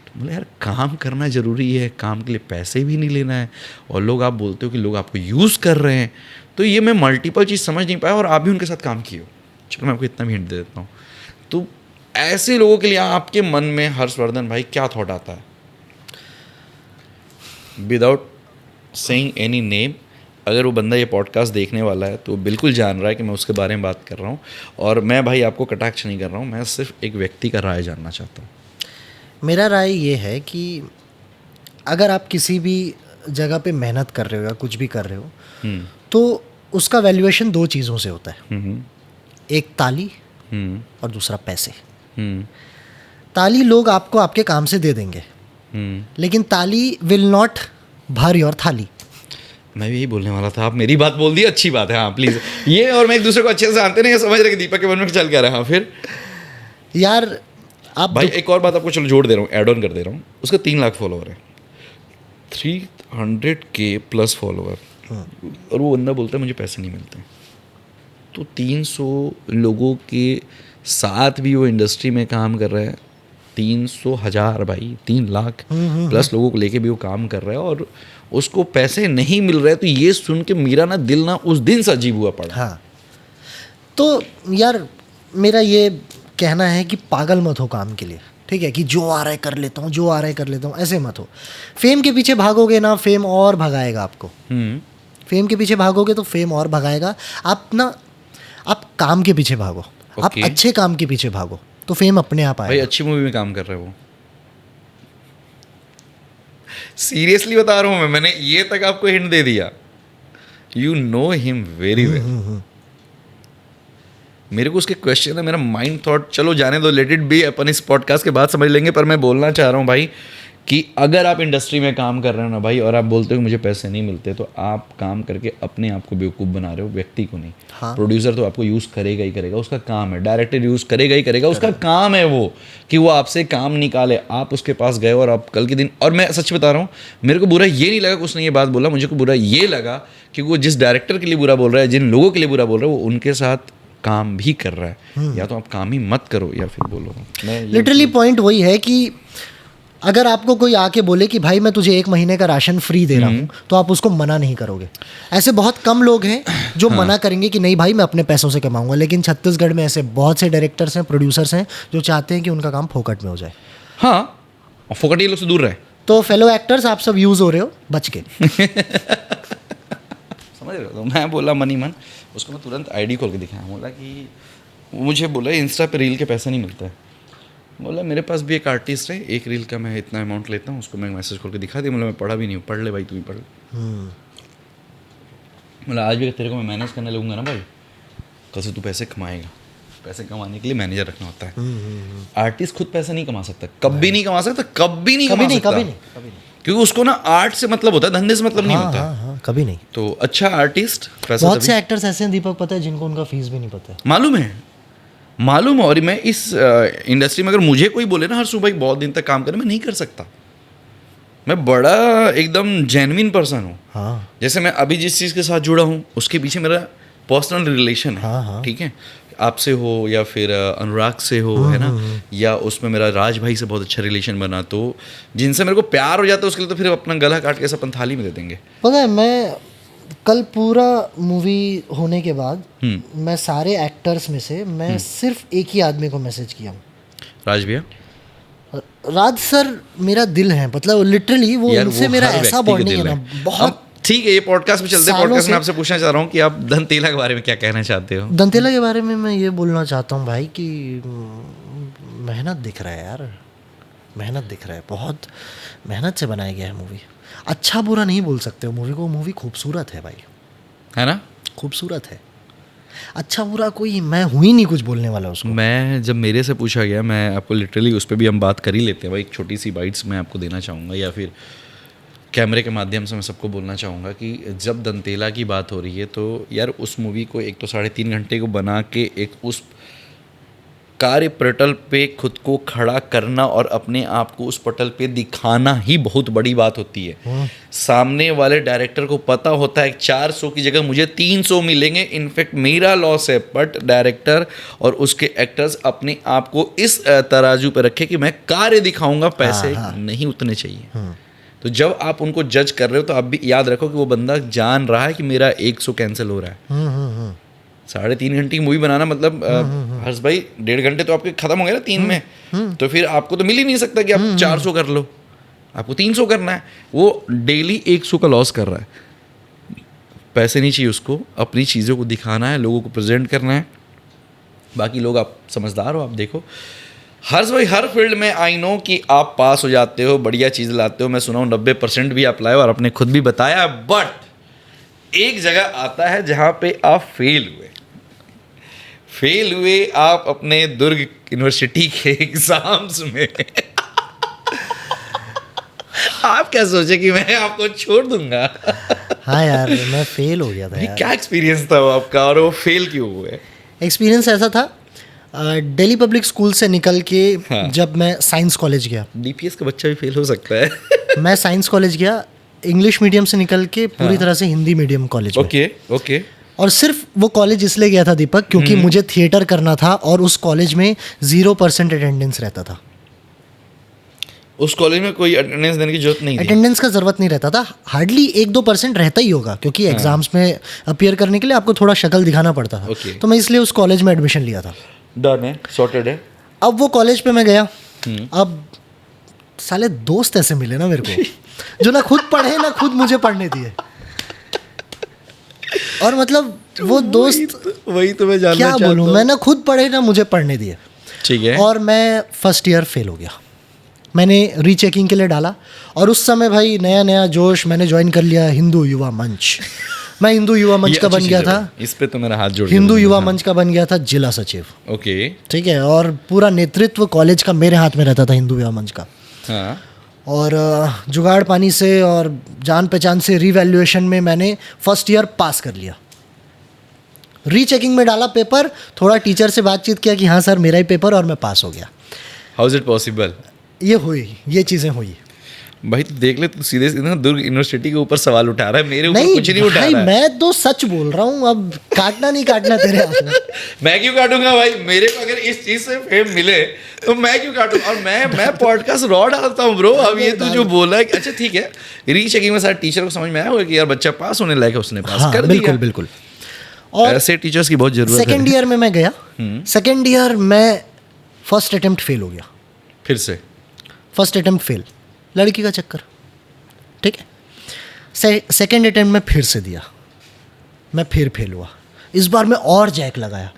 तो बोले यार काम करना ज़रूरी है, काम के लिए पैसे भी नहीं लेना है, और लोग, आप बोलते हो कि लोग आपको यूज़ कर रहे हैं। तो ये मैं मल्टीपल चीज़ समझ नहीं पाया, और आप भी उनके साथ काम किए हो। चलो मैं आपको इतना भी हिंट दे देता हूँ। तो ऐसे लोगों के लिए आपके मन में हर्षवर्धन भाई क्या थॉट आता है? विदाउट सेइंग एनी नेम, अगर वो बंदा ये पॉडकास्ट देखने वाला है तो बिल्कुल जान रहा है कि मैं उसके बारे में बात कर रहा हूँ, और मैं भाई आपको कटाक्ष नहीं कर रहा हूँ, मैं सिर्फ एक व्यक्ति का राय जानना चाहता हूँ। मेरा राय ये है कि अगर आप किसी भी जगह पे मेहनत कर रहे हो या कुछ भी कर रहे हो, तो उसका वैल्यूएशन 2 चीज़ों से होता है। एक ताली और दूसरा पैसे। ताली लोग आपको आपके काम से दे देंगे, लेकिन ताली विल नॉट भर योर थाली। मैं भी यही बोलने वाला था, आप मेरी बात बोल दी, अच्छी बात है। हाँ प्लीज़, ये और मैं एक दूसरे को अच्छे से जानते नहीं, ये समझ रहे कि दीपक के मन में चल क्या रहा है। हाँ फिर यार आप भाई एक और बात आपको चलो जोड़ दे रहा हूँ, ऐड ऑन कर दे रहा हूँ। उसका 3 लाख फॉलोअर है, 300K प्लस फॉलोअर, और वो बंदा बोलता है मुझे पैसे नहीं मिलते। तो 300 लोगों के साथ भी वो इंडस्ट्री में काम कर रहा है, 300,000 भाई, 3 लाख प्लस लोगों को लेके भी वो काम कर रहा है, और उसको पैसे नहीं मिल रहे। तो ये सुन के मेरा ना दिल ना उस दिन से अजीब हुआ पड़ा। हाँ, तो यार मेरा ये कहना है कि पागल मत हो काम के लिए, ठीक है, कि जो आ रहा है कर लेता हूँ, जो आ रहा है कर लेता हूँ, ऐसे मत हो। फेम के पीछे भागोगे ना, फेम और भगाएगा आपको। फेम के पीछे भागोगे तो फेम और भगाएगा। आप काम के पीछे भागो, आप अच्छे काम के पीछे भागो, तो फेम अपने आप आएगा। भाई अच्छी मूवी में काम कर रहे हो वो, सीरियसली बता रहा हूँ मैंने ये तक आपको हिंट दे दिया। You know him very well. मेरे को उसके क्वेश्चन है, मेरा माइंड थॉट, चलो जाने दो, लेट इट बी, अपन इस पॉडकास्ट के बाद समझ लेंगे। पर मैं बोलना चाह रहा हूँ भाई कि अगर आप इंडस्ट्री में काम कर रहे हो ना भाई, और आप बोलते हो कि मुझे पैसे नहीं मिलते, तो आप काम करके अपने आप को बेवकूफ़ बना रहे हो, व्यक्ति को नहीं। हाँ। प्रोड्यूसर तो आपको यूज़ करेगा ही करेगा, उसका काम है। डायरेक्टर यूज़ करेगा ही करेगा, उसका काम है वो कि वो आपसे काम निकाले। आप उसके पास गए और आप कल के दिन, और मैं सच बता रहा हूँ, मेरे को बुरा ये नहीं लगा कि उसने ये बात बोला, मुझे को बुरा ये लगा कि वो जिस डायरेक्टर के लिए बुरा बोल रहा है, जिन लोगों के लिए बुरा बोल रहा है, वो उनके साथ काम भी कर रहा है। या तो आप काम ही मत करो या फिर बोलो। लिटरली पॉइंट वही है कि अगर आपको कोई आके बोले कि भाई मैं तुझे 1 महीने का राशन फ्री दे रहा हूँ, तो आप उसको मना नहीं करोगे। ऐसे बहुत कम लोग हैं जो मना करेंगे कि नहीं भाई मैं अपने पैसों से कमाऊंगा। लेकिन छत्तीसगढ़ में ऐसे बहुत से डायरेक्टर्स हैं, प्रोड्यूसर्स हैं जो चाहते हैं कि उनका काम फोकट में हो जाए। हाँ, और फोकट ये लोग से दूर रहे। तो फेलो एक्टर्स, आप सब यूज़ हो रहे हो, बच के। समझ रहे हो? तो मैं बोला मनी मन, उसको मैं तुरंत आईडी खोल के दिखाया। बोला कि मुझे बोला इंस्टा पे रील के पैसे नहीं मिलते। बोला मेरे पास भी एक आर्टिस्ट है, एक रील का मैं इतना अमाउंट लेता हूँ, उसको मैं मैसेज खोल के दिखा दिया। बोला मैं पढ़ा भी नहीं हूँ, पढ़ ले भाई, तू ही पढ़ ले। बोला आज भी तेरे को मैं मैनेज करने लगूंगा ना भाई, कल से तू पैसे कमाएगा। पैसे कमाने के लिए मैनेजर रखना होता है। आर्टिस्ट खुद पैसा नहीं कमा सकता, कभी नहीं कमा सकता, कभी नहीं कमा सकता, कभी नहीं। क्योंकि उसको ना आर्ट से मतलब होता है, धंधे से मतलब नहीं होता। हाँ, कभी नहीं। तो अच्छा आर्टिस्ट पैसा बहुत से एक्टर्स ऐसे हैं दीपक, पता है, जिनको उनका फीस भी नहीं पता है। मालूम है। और मैं इस इंडस्ट्री में अगर मुझे कोई बोले ना हर सुबह बहुत दिन तक काम करे, मैं नहीं कर सकता। मैं बड़ा एकदम जेन्युइन पर्सन हूँ। हाँ। जैसे मैं अभी जिस चीज़ के साथ जुड़ा हूँ उसके पीछे मेरा पर्सनल रिलेशन है। हाँ। ठीक है, आपसे हो या फिर अनुराग से हो, है ना, या उसमें मेरा राज भाई से बहुत अच्छा रिलेशन बना, तो जिनसे मेरे को प्यार हो जाता है उसके लिए तो फिर अपना गला काट के सब थाली में दे देंगे। पता है, मैं कल पूरा मूवी होने के बाद मैं सारे एक्टर्स में से मैं सिर्फ एक ही आदमी को मैसेज किया हूँ, राज भैया। राज सर मेरा दिल है, मतलब लिटरली वो उनसे मेरा ऐसा बॉन्डिंग है ना, बहुत। ठीक है, ये पॉडकास्ट में चलते हैं। पॉडकास्ट में आपसे पूछना चाह रहा हूँ कि आप धनतेला के बारे में क्या कहना चाहते हो? धनतेला के बारे में मैं ये बोलना चाहता हूँ भाई कि मेहनत दिख रहा है यार, मेहनत दिख रहा है, बहुत मेहनत से बनाया गया है मूवी। अच्छा बुरा नहीं बोल सकते हो मूवी को, मूवी खूबसूरत है भाई, है ना, खूबसूरत है। अच्छा बुरा कोई मैं हूँ ही नहीं कुछ बोलने वाला उसको। मैं जब मेरे से पूछा गया, मैं आपको लिटरली उस पर भी हम बात कर ही लेते हैं भाई, एक छोटी सी बाइट्स मैं आपको देना चाहूँगा, या फिर कैमरे के माध्यम से मैं सबको बोलना चाहूँगा कि जब धनतेला की बात हो रही है तो यार उस मूवी को एक तो 3.5 घंटे को बना के एक उस कार्य पटल पे खुद को खड़ा करना और अपने आप को उस पटल पे दिखाना ही बहुत बड़ी बात होती है। सामने वाले डायरेक्टर को पता होता है 400 की जगह मुझे 300 मिलेंगे, इनफैक्ट मेरा लॉस है, बट डायरेक्टर और उसके एक्टर्स अपने आप को इस तराजू पे रखे कि मैं कार्य दिखाऊंगा, पैसे नहीं उतने चाहिए। तो जब आप उनको जज कर रहे हो तो आप भी याद रखो कि वो बंदा जान रहा है कि मेरा 100 कैंसिल हो रहा है। 3.5 घंटे की मूवी बनाना मतलब हर्ष भाई 1.5 घंटे तो आपके खत्म हो गए ना 3 में, तो फिर आपको तो मिल ही नहीं सकता कि आप 400 कर लो, आपको 300 करना है। वो डेली 100 का लॉस कर रहा है। पैसे नहीं चाहिए उसको, अपनी चीज़ों को दिखाना है, लोगों को प्रेजेंट करना है। बाकी लोग, आप समझदार हो, आप देखो हर्ष भाई हर फील्ड में आई नो कि आप पास हो जाते हो, बढ़िया चीज़ लाते हो। मैं सुना हूँ 90% भी आप लाए और आपने खुद भी बताया, बट एक जगह आता है जहाँ पे आप फेल हुए आप अपने दुर्ग यूनिवर्सिटी के एग्जाम्स में। आप क्या सोचे कि मैं आपको छोड़ दूंगा? हाँ यार, मैं फेल हो गया था यार। क्या एक्सपीरियंस था वो आपका, और वो फेल क्यों हुए? एक्सपीरियंस ऐसा था, दिल्ली पब्लिक स्कूल से निकल के जब मैं साइंस कॉलेज गया, डीपीएस का बच्चा भी फेल हो सकता है। मैं साइंस कॉलेज गया, इंग्लिश मीडियम से निकल के पूरी तरह से हिंदी मीडियम कॉलेज में। ओके। और सिर्फ वो कॉलेज इसलिए गया था दीपक, क्योंकि मुझे थिएटर करना था और उस कॉलेज में 0% अटेंडेंस रहता था। उस कॉलेज में कोई अटेंडेंस देने की जरूरत नहीं थी? अटेंडेंस का जरूरत नहीं रहता था, हार्डली 1-2% रहता ही होगा, क्योंकि एग्जाम्स में अपीयर करने के लिए आपको थोड़ा शक्ल दिखाना पड़ता था। तो मैं इसलिए उस कॉलेज में एडमिशन लिया था। डन है, सॉर्टेड है। अब वो कॉलेज पे मैं गया, अब साले दोस्त ऐसे मिले ना मेरे को जो ना खुद पढ़े ना खुद मुझे पढ़ने दिए। और मतलब वो दोस्त, वही तो मैं जानना क्या बोलूं, मैं ना खुद पढ़े ना मुझे पढ़ने दिए। ठीक है। और मैं फर्स्ट ईयर फेल हो गया। मैंने रीचेकिंग के लिए डाला और उस समय भाई नया नया जोश, मैंने ज्वाइन कर लिया हिंदू युवा मंच। मैं हिंदू युवा मंच का बन गया था, इस पे तो मेरा हाथ जोड़, हिंदू युवा मंच का बन गया था जिला सचिव। ओके, ठीक है। और पूरा नेतृत्व कॉलेज का मेरे हाथ में रहता था, हिंदू युवा मंच का। हाँ। और जुगाड़ पानी से और जान पहचान से रीवैल्यूएशन में मैंने फर्स्ट ईयर पास कर लिया। रीचेकिंग में डाला पेपर, थोड़ा टीचर से बातचीत किया कि हाँ सर मेरा ही पेपर, और मैं पास हो गया। How is it possible? ये चीज़ें हुई भाई। तो देख ले, तू सीधे सीधे दुर्ग यूनिवर्सिटी के ऊपर सवाल उठा रहा है, मेरे ऊपर कुछ नहीं उठा रहा है। मैं तो सच बोल रहा हूँ, अब काटना नहीं काटना तेरे हाथ में। मैं क्यों काटूंगा भाई? मेरे को अगर इस चीज से फेम मिले तो मैं क्यों काटूंगा? और मैं पॉडकास्ट रॉ डालता हूँ ब्रो। अब ये तू जो बोला है, अच्छा ठीक है, रीचेकिंग में सारे टीचर को समझ में आया होगा कि यार बच्चा पास होने लायक है, उसने पास कर दिया। बिल्कुल। और ऐसे टीचर्स की बहुत जरूरत है। सेकेंड ईयर में मैं गया, सेकेंड ईयर में फर्स्ट अटेम्प्ट फेल हो गया। फिर से फर्स्ट अटेम्प्ट फेल, लड़की का चक्कर। ठीक है। सेकेंड अटेम्प्ट में फिर से दिया, मैं फिर फेल हुआ। इस बार मैं और जैक लगाया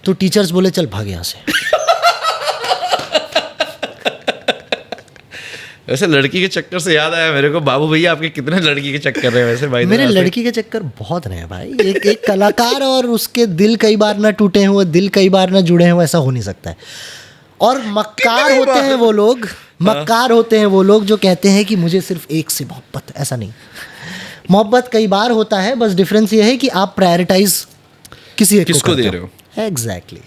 तो टीचर्स बोले चल भाग यहाँ से। वैसे लड़की के चक्कर से याद आया मेरे को, बाबू भैया आपके कितने लड़की के चक्कर रहे वैसे भाई? मेरे लड़की के चक्कर बहुत रहे हैं भाई। एक कलाकार और उसके दिल कई बार ना टूटे हुए, दिल कई बार ना जुड़े हैं, ऐसा हो नहीं सकता है। और मक्कार होते हैं वो लोग, मक्कार होते हैं वो लोग जो कहते हैं कि मुझे सिर्फ एक से मोहब्बत। ऐसा नहीं, मोहब्बत कई बार होता है, बस डिफरेंस ये है कि आप प्रायोरिटाइज किसी एक किसको दे रहे हो। एग्जैक्टली।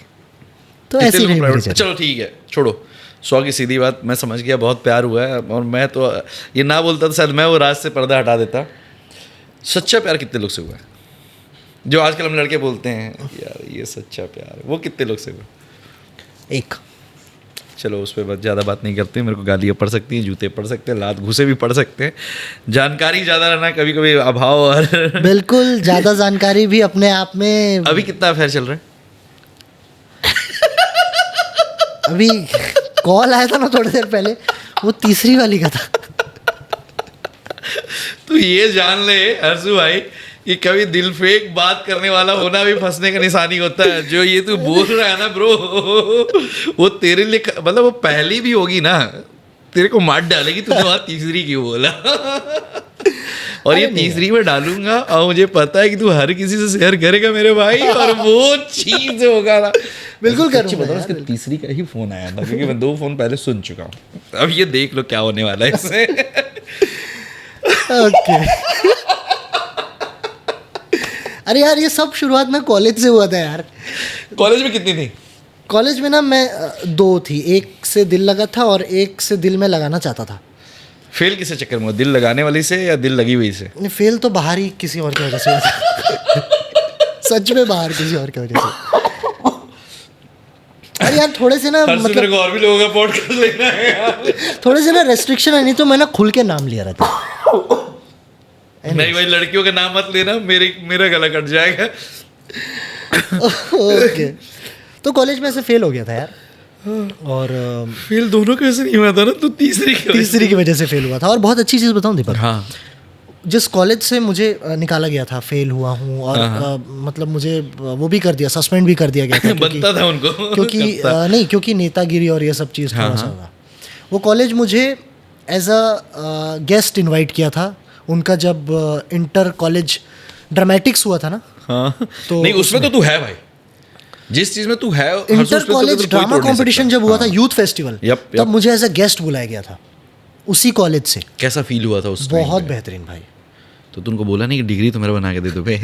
तो ऐसी नहीं मेरी चलो ठीक है, छोड़ो 100 की सीधी बात, मैं समझ गया, बहुत प्यार हुआ है। और मैं तो ये ना बोलता तो शायद मैं वो राज से पर्दा हटा देता। सच्चा प्यार कितने लोग से हुआ है? जो आजकल हम लड़के बोलते हैं यार ये सच्चा प्यार, वो कितने लोग से हुआ? एक। चलो उस पर ज़्यादा बात नहीं करते, मेरे को गालियाँ पड़ सकती हैं, जूते पड़ सकते हैं, लात घुसे भी पड़ सकते हैं। जानकारी ज़्यादा रहना कभी कभी अभाव और बिल्कुल, ज़्यादा जानकारी भी अपने आप में। अभी कितना अफेयर चल रहा है? अभी कॉल आया था ना थोड़ी देर पहले, वो तीसरी वाली का था। तो ये जान ले हर्षू भाई कि कभी दिल फेंक बात करने वाला होना भी फंसने का निशानी होता है। जो ये तू बोल रहा है ना ब्रो, वो तेरे लिए मतलब वो पहली भी होगी ना, तेरे को मार डालेगी। तुझे वहाँ तीसरी क्यों बोला? और ये तीसरी में डालूंगा और मुझे पता है कि तू हर किसी से शेयर करेगा मेरे भाई, और वो चीज होगा ना। बिल्कुल करूंगा। बताओ उसके तीसरी का ही फोन आया था, क्योंकि मैं 2 फोन पहले सुन चुका हूँ। अब ये देख लो क्या होने वाला है इससे। ओके। अरे यार ये सब शुरुआत ना कॉलेज से हुआ था यार। कॉलेज में कितनी थी? कॉलेज में ना मैं 2 थी, एक से दिल लगा था और एक से दिल में लगाना चाहता था। फेल किससे चक्कर में? दिल लगाने वाली से या दिल लगी हुई से? नहीं, फेल तो बाहर ही किसी और की वजह से हुआ था। सच में बाहर किसी और की वजह से। अरे यार थोड़े से ना मतलब और भी लोगों का पॉडकास्ट लेना है यार। थोड़े से ना रेस्ट्रिक्शन है, नहीं तो मैं ना खुल के नाम लिया रहता। नहीं भाई लड़कियों का नाम मत लेना, मेरा गला कट जाएगा। ओके। तो कॉलेज में ऐसे फेल हो गया था यार। और फेल दोनों कैसे नहीं हुआ था ना, तो तीसरी की वजह से फेल हुआ था। और बहुत अच्छी चीज़ बताऊँ दीपक, हाँ, जिस कॉलेज से मुझे निकाला गया था, फेल हुआ हूँ और मतलब मुझे वो भी कर दिया, सस्पेंड भी कर दिया गया था। बनता था उनको क्योंकि क्योंकि नेतागिरी और ये सब चीज़ थोड़ा सा होगा। वो कॉलेज मुझे एज अ गेस्ट इनवाइट किया था उनका, जब इंटर कॉलेज ड्रामेटिक्स हुआ था ना। हाँ। तो नहीं उसमें तो तू है भाई, जिस चीज में तू है। इंटर कॉलेज ड्रामा कंपटीशन जब हुआ था, यूथ फेस्टिवल, तब मुझे एज अ गेस्ट बुलाया गया था उसी कॉलेज से। कैसा फील हुआ था उस? बहुत बेहतरीन भाई। तो तुमको बोला नहीं कि डिग्री तो मेरा बना के दे दो बे?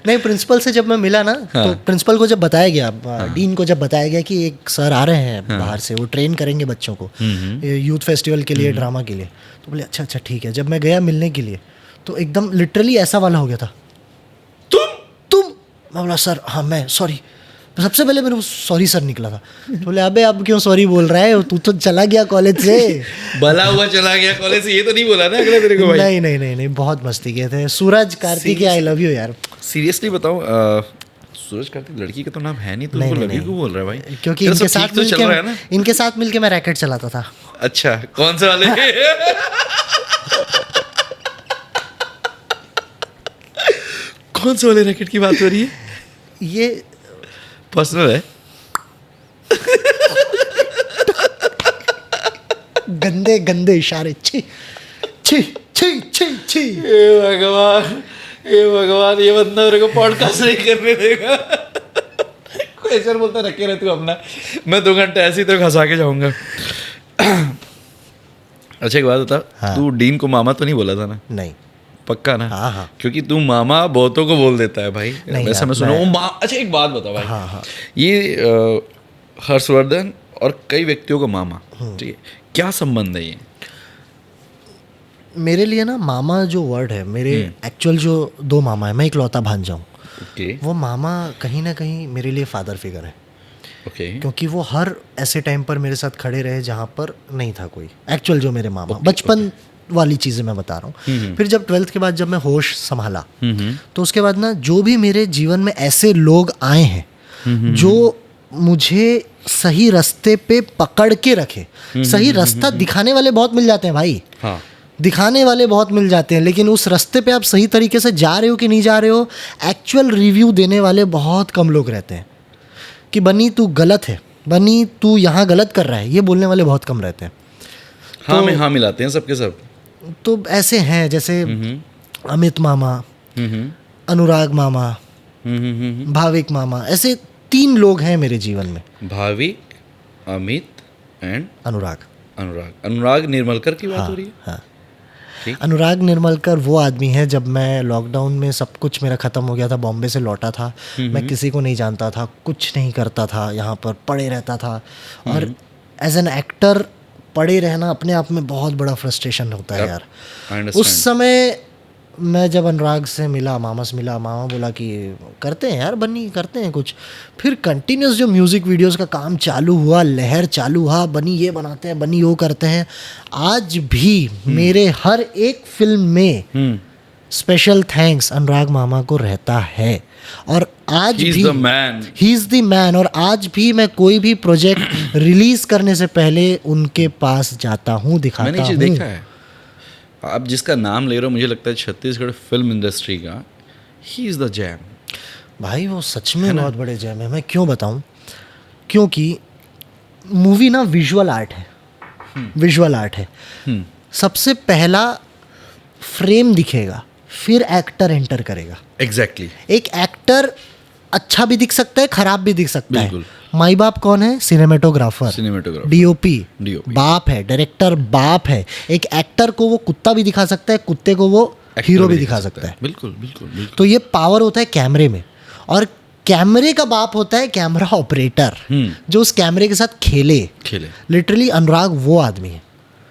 नहीं, प्रिंसिपल से जब मैं मिला ना, तो प्रिंसिपल को जब बताया गया, डीन को जब बताया गया कि एक सर आ रहे हैं बाहर से, वो ट्रेन करेंगे बच्चों को यूथ फेस्टिवल के लिए, ड्रामा के लिए, तो बोले अच्छा अच्छा ठीक है। जब मैं गया मिलने के लिए तो एकदम लिटरली ऐसा वाला हो गया था, तुम मैं बोला सर हाँ मैं, सॉरी। सबसे पहले मेरे को सॉरी सर निकला था। तो बोले अबे अब क्यों सॉरी बोल रहा है, तू तो चला गया कॉलेज से। भला हुआ चला गया कॉलेज से, ये तो नहीं बोला ना अगले तेरे को भाई? नहीं नहीं नहीं नहीं, बहुत मस्ती किए थे। सूरज कार्तिक, आई लव यू यार। सीरियसली बताऊं, सूरज कार्तिक लड़की का तो नाम है नहीं, तो लव यू क्यों बोल रहा है भाई? क्योंकि इनके साथ मिलके मैं रैकेट चलाता था। अच्छा, कौन से वाले? कौन से वाले रैकेट की बात हो रही है? ये पर्सनल है। गंदे गंदे इशारे, छी छी छी छी छी। हे भगवान, हे भगवान, ये बंदा मेरे को पॉडकास्ट नहीं करने देगा। क्वेश्चन बोलता रखे रहे तू अपना, मैं 2 घंटे ऐसे ही तेरे को हंसा के जाऊंगा। अच्छा एक बात बता, हाँ। तू डीन को मामा तो नहीं बोला था ना? नहीं। पक्का ना? हाँ हाँ। क्योंकि तू मामा बहुतों को बोल देता है भाई, वैसा मैं सुना हूँ। अच्छा एक बात बता भाई, हाँ हाँ। ये हर्षवर्धन और कई व्यक्तियों का मामा, ठीक है, क्या संबंध है ये? मेरे लिए ना मामा जो वर्ड है, मेरे एक्चुअल जो 2 मामा है, मैं इकलौता भांजा हूँ। ओके। वो मामा कहीं ना कहीं मेरे लिए फादर फिगर है। ओके। क्योंकि वो हर ऐसे टाइम पर मेरे साथ खड़े रहे जहाँ पर नहीं था कोई। एक्चुअल जो मेरे मामा, बचपन वाली चीज़ें मैं बता रहा हूँ। फिर जब 12th के बाद जब मैं होश संभाला, तो उसके बाद ना जो भी मेरे जीवन में ऐसे लोग आए हैं जो मुझे सही रास्ते पे पकड़ के रखे, सही रास्ता दिखाने वाले बहुत मिल जाते हैं भाई। हाँ। दिखाने वाले बहुत मिल जाते हैं, लेकिन उस रास्ते पे आप सही तरीके से जा रहे हो कि नहीं जा रहे हो, एक्चुअल रिव्यू देने वाले बहुत कम लोग रहते हैं। कि बनी तू गलत है, बनी तू यहाँ गलत कर रहा है, ये बोलने वाले बहुत कम रहते हैं। हाँ में हाँ मिलाते हैं सबके सब। तो ऐसे हैं जैसे अमित मामा, अनुराग मामा, भाविक मामा, ऐसे 3 लोग हैं मेरे जीवन में। भाविक, अमित एंड अनुराग। अनुराग निर्मलकर की बात हो रही है। हाँ, ठीक। अनुराग निर्मलकर वो आदमी है, जब मैं लॉकडाउन में सब कुछ मेरा ख़त्म हो गया था, बॉम्बे से लौटा था, मैं किसी को नहीं जानता था, कुछ नहीं करता था, यहाँ पर पड़े रहता था। और एज एन एक्टर पड़े रहना अपने आप में बहुत बड़ा फ्रस्ट्रेशन होता है यार। I understand. उस समय मैं जब अनुराग से मिला, मामा से मिला, मामा बोला कि करते हैं यार बनी, करते हैं कुछ। फिर कंटिन्यूस जो म्यूज़िक वीडियोस का काम चालू हुआ, लहर चालू हुआ, बनी ये बनाते हैं, बनी वो करते हैं। आज भी मेरे हर एक फिल्म में स्पेशल थैंक्स अनुराग मामा को रहता है। और आज He's भी the man. He is the man. और आज भी मैं कोई भी प्रोजेक्ट रिलीज करने से पहले उनके पास जाता हूँ, दिखाता मैंने ये हूँ। चीज़ देखा है, आप जिसका नाम ले रहे हो, मुझे लगता है छत्तीसगढ़ फिल्म इंडस्ट्री का ही इज़ द जैम। भाई वो सच में बहुत बड़े जैम है। मैं क्यों बताऊं? क्योंकि मूवी ना विजुअल आर्ट है, विजुअल आर्ट है। सबसे पहला फ्रेम दिखेगा, फिर एक्टर एंटर करेगा। एग्जैक्टली। एक एक्टर अच्छा भी दिख सकता है, खराब भी दिख सकता है। बिल्कुल। माई बाप कौन है? सिनेमेटोग्राफर, डीओपी बाप है, डायरेक्टर बाप है। एक एक्टर को वो कुत्ता भी दिखा सकता है, कुत्ते को वो हीरो भी दिखा सकता है। बिल्कुल बिल्कुल बिल्कुल। तो ये पावर होता है कैमरे में। और कैमरे का बाप होता है कैमरा ऑपरेटर, जो उस कैमरे के साथ खेले। लिटरली अनुराग वो आदमी है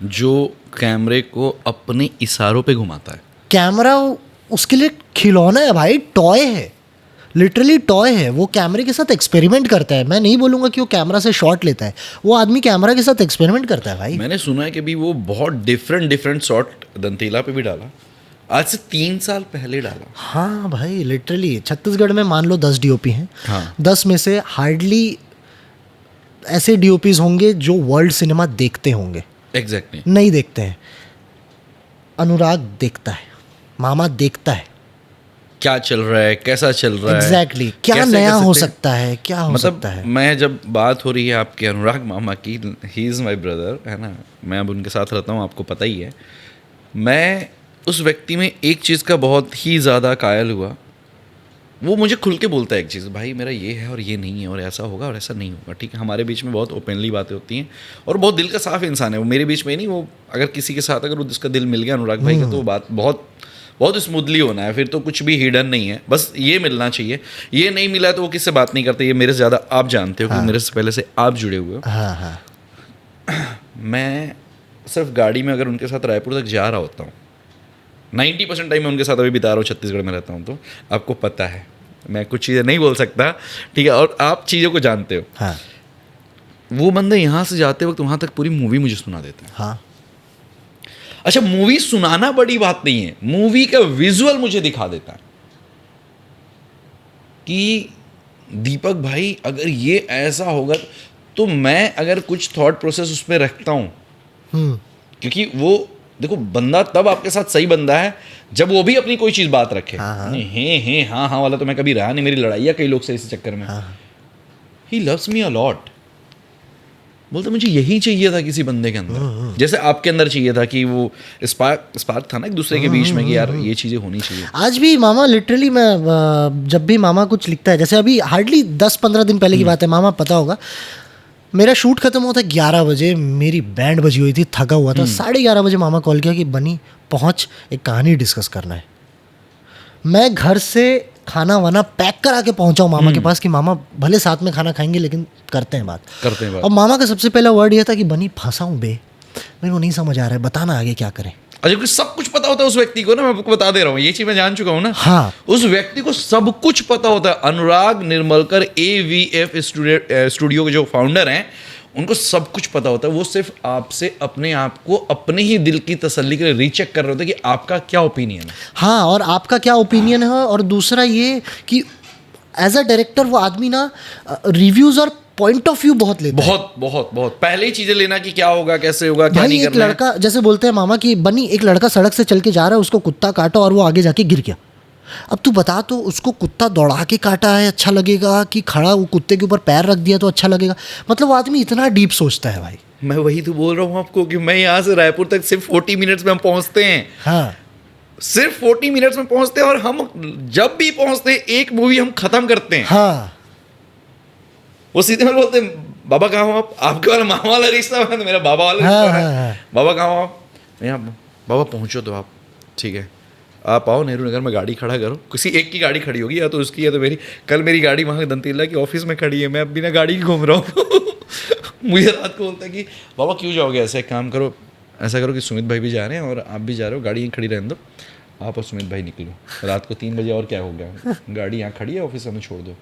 जो कैमरे को अपने इशारों पे घुमाता है। कैमरा उसके लिए खिलौना है भाई, टॉय है, लिटरली टॉय है। वो कैमरे के साथ एक्सपेरिमेंट करता है। मैं नहीं बोलूँगा कि वो कैमरा से शॉट लेता है, वो आदमी कैमरा के साथ एक्सपेरिमेंट करता है भाई। मैंने सुना है कि भी वो बहुत डिफरेंट शॉट दंतेला पे भी डाला, आज से 3 साल पहले डाला। हाँ भाई, लिटरली छत्तीसगढ़ में मान लो 10 डीओपी हैं। हाँ। 10 में से हार्डली ऐसे डीओपीज होंगे जो वर्ल्ड सिनेमा देखते होंगे। एग्जैक्टली। नहीं देखते हैं। अनुराग देखता है, मामा देखता है क्या चल रहा है, कैसा चल रहा है। एग्जैक्टली क्या कैसे नया कर हो सकते हैं? सकता है, क्या हो सकता है। मैं जब बात हो रही है आपके अनुराग मामा की, ही इज़ माई ब्रदर, है ना, मैं अब उनके साथ रहता हूँ, आपको पता ही है। मैं उस व्यक्ति में एक चीज़ का बहुत ही ज़्यादा कायल हुआ। वो मुझे खुल के बोलता है एक चीज़, भाई मेरा ये है और ये नहीं है, और ऐसा होगा और ऐसा नहीं होगा। ठीक है, हमारे बीच में बहुत ओपनली बातें होती हैं, और बहुत दिल का साफ इंसान है वो। मेरे बीच में नहीं, वो अगर किसी के साथ अगर उसका दिल मिल गया अनुराग भाई का, तो वो बात बहुत बहुत स्मूथली होना है। फिर तो कुछ भी हिडन नहीं है, बस ये मिलना चाहिए। ये नहीं मिला तो वो किससे बात नहीं करते। ये मेरे से ज़्यादा आप जानते हो, क्योंकि मेरे से पहले से आप जुड़े हुए हो। हाँ हाँ। मैं सिर्फ गाड़ी में अगर उनके साथ रायपुर तक जा रहा होता हूँ, 90% टाइम मैं उनके साथ अभी बिता रहा हूँ, छत्तीसगढ़ में रहता हूँ, तो आपको पता है मैं कुछ चीज़ें नहीं बोल सकता, ठीक है, और आप चीज़ों को जानते हो। हाँ। वो बंदे यहाँ से जाते वक्त वहाँ तक पूरी मूवी मुझे सुना देते हैं। हाँ। अच्छा, मूवी सुनाना बड़ी बात नहीं है, मूवी का विजुअल मुझे दिखा देता है कि दीपक भाई अगर ये ऐसा होगा, तो मैं अगर कुछ थॉट प्रोसेस उसमें रखता हूँ, क्योंकि वो देखो बंदा तब आपके साथ सही बंदा है जब वो भी अपनी कोई चीज़ बात रखे। हाँ हाँ वाला तो मैं कभी रहा नहीं, मेरी लड़ाइयाँ कई लोग से इस चक्कर में। He loves me a lot. बोलते मुझे यही चाहिए था किसी बंदे के अंदर, जैसे आपके अंदर चाहिए था कि वो स्पार्क था ना एक दूसरे के बीच में, कि यार ये चीज़ें होनी चाहिए। आज भी मामा लिटरली, मैं जब भी मामा कुछ लिखता है, जैसे अभी हार्डली 10-15 दिन पहले की बात है, मामा पता होगा, मेरा शूट खत्म हुआ था 11 बजे, मेरी बैंड बजी हुई थी, थका हुआ था। 11:30 बजे मामा कॉल किया कि बनी पहुँच, एक कहानी डिस्कस करना है। मैं घर से खाना वाना पैक करा के पहुंचा हूँ मामा के पास कि मामा भले साथ में खाना खाएंगे लेकिन करते हैं बात। और मामा का सबसे पहला वर्ड ये था कि बनी फंसा हूँ बे, मेरे को नहीं समझ आ रहा है, बताना आगे क्या करें। अच्छा, कुछ सब कुछ पता होता है उस व्यक्ति को ना, मैं आपको बता दे रहा हूँ, ये चीज़ मैं जान चुका हूँ ना। हाँ, उस व्यक्ति को सब कुछ पता होता है। अनुराग निर्मलकर AVF स्टूडियो के जो फाउंडर हैं, उनको सब कुछ पता होता है। वो सिर्फ आपसे अपने आप को अपने ही दिल की तसल्ली के लिए रीचेक कर रहे होते हैं कि आपका क्या ओपिनियन है। हाँ, और आपका क्या ओपिनियन है। और दूसरा ये कि एज अ डायरेक्टर वो आदमी ना रिव्यूज और पॉइंट ऑफ व्यू बहुत लेता है। बहुत पहले ही चीजें लेना कि क्या होगा, कैसे होगा, क्या नहीं करना है। एक लड़का, जैसे बोलते हैं मामा कि बनी एक लड़का सड़क से चल के जा रहा है, उसको कुत्ता काटा और वो आगे जाके गिर गया। अब तू बता, तो उसको कुत्ता दौड़ा के काटा है अच्छा लगेगा, कि खड़ा वो कुत्ते के ऊपर पैर रख दिया तो अच्छा लगेगा? मतलब वो आदमी इतना डीप सोचता है भाई। मैं वही तो बोल रहा हूँ आपको कि मैं यहाँ से रायपुर तक सिर्फ 40 मिनट्स में हम पहुँचते हैं, हाँ सिर्फ 40 मिनट्स में पहुँचते हैं, और हम जब भी पहुँचते हैं एक मूवी हम खत्म करते हैं। हाँ वो सीधे में बोलते हैं बाबा कहाँ हो आप, आपके वाला मामा वाला रिश्ता है, तो मेरा बाबा वाला हाँ, रिश्ता हाँ, है। हाँ। बाबा कहाँ हो आप, यहाँ बाबा पहुँचो तो आप, ठीक है आप आओ नेहरू नगर में, गाड़ी खड़ा करो, किसी एक की गाड़ी खड़ी होगी, या तो उसकी या तो मेरी। कल मेरी गाड़ी वहाँ दंतीला की ऑफिस में खड़ी है, मैं अब बिना गाड़ी की घूम रहा हूँ। मुझे रात को बोलता है कि बाबा क्यों जाओगे, ऐसा एक काम करो, ऐसा करो कि सुमित भाई भी जा रहे हैं और आप भी जा रहे हो, गाड़ी यहीं खड़ी रहने दो, आप और सुमित भाई निकलो रात को 3 बजे, और क्या हो गया, गाड़ी यहाँ खड़ी है, ऑफिस हमें छोड़ दो।